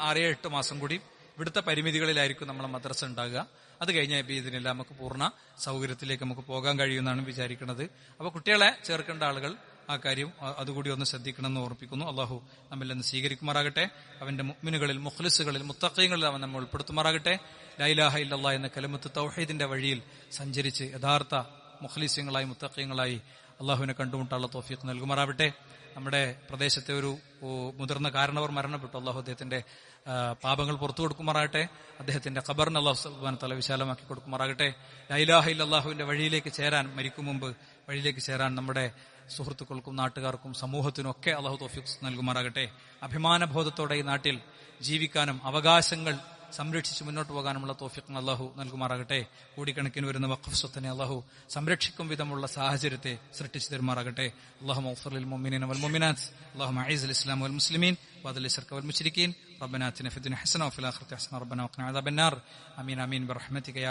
6-8 മാസം കൂടി ഇവിടുത്തെ പരിമിതികളിലായിരിക്കും നമ്മളെ മദ്രസ ഉണ്ടാകുക. അത് കഴിഞ്ഞാൽ ഇതിനെല്ലാം നമുക്ക് പൂർണ്ണ സൗകര്യത്തിലേക്ക് നമുക്ക് പോകാൻ കഴിയുമെന്നാണ് വിചാരിക്കുന്നത്. അപ്പൊ കുട്ടികളെ ചേർക്കേണ്ട ആളുകൾ ആ കാര്യം അതുകൂടി ഒന്ന് ശ്രദ്ധിക്കണമെന്ന് ഓർപ്പിക്കുന്നു. അള്ളാഹു നമ്മിൽ നിന്ന് സ്വീകരിക്കുമാറാകട്ടെ. അവന്റെ മുഅ്മിനുകളിൽ, മുഖ്ലിസുകളിൽ, മുത്തഖീങ്ങളിൽ അവൻ നമ്മൾ ഉൾപ്പെടുത്തുമാറാകട്ടെ. ലാ ഇലാഹ ഇല്ലല്ലാഹ് എന്ന കലിമത്ത് തൗഹീദിന്റെ വഴിയിൽ സഞ്ചരിച്ച് യഥാർത്ഥ മുഖ്ലിസുകളായി, മുത്തഖീങ്ങളായി അള്ളാഹുവിനെ കണ്ടുമുട്ടാനുള്ള തൗഫീഖ് നൽകുമാറാവട്ടെ. നമ്മുടെ പ്രദേശത്തെ ഒരു മുതിർന്ന കാരണവർ മരണപ്പെട്ടു. അള്ളാഹു അദ്ദേഹത്തിന്റെ പാപങ്ങൾ പുറത്തു കൊടുക്കുമാറാകട്ടെ. അദ്ദേഹത്തിന്റെ ഖബറിനെ അള്ളാഹു സുബ്ഹാനഹു വ തആല വിശാലമാക്കി കൊടുക്കുമാറാകട്ടെ. ലാ ഇലാഹ ഇല്ലല്ലാഹുവിന്റെ വഴിയിലേക്ക് ചേരാൻ, മരിക്കും മുമ്പ് വഴിയിലേക്ക് ചേരാൻ നമ്മുടെ സുഹൃത്തുക്കൾക്കും നാട്ടുകാർക്കും സമൂഹത്തിനും ഒക്കെ അള്ളാഹു തൗഫീഖ് നൽകുമാറാകട്ടെ. അഭിമാനബോധത്തോടെ ഈ നാട്ടിൽ ജീവിക്കാനും അവകാശങ്ങൾ സംരക്ഷിച്ച് മുന്നോട്ട് പോകാനുമുള്ള തൗഫീഖ് അല്ലാഹു നൽകുമാറാകട്ടെ. കോടിക്കണക്കിന് വരുന്ന വഖഫ് സ്വത്തിനെ അല്ലാഹു സംരക്ഷിക്കും വിധമുള്ള സാഹചര്യത്തെ സൃഷ്ടിച്ചു തരുമാറാകട്ടെ. അല്ലാഹുമ്മ ഗ്ഫിർ ലിൽ മുഅ്മിനീന വൽ മുഅ്മിനാത്ത് اللهم اعز الاسلام والمسلمين واذل الشرك والمشركين ربنا آتنا في الدنيا حسنة وفي الآخرة حسنة ربنا وقنا عذاب النار آمين آمين برحمتك يا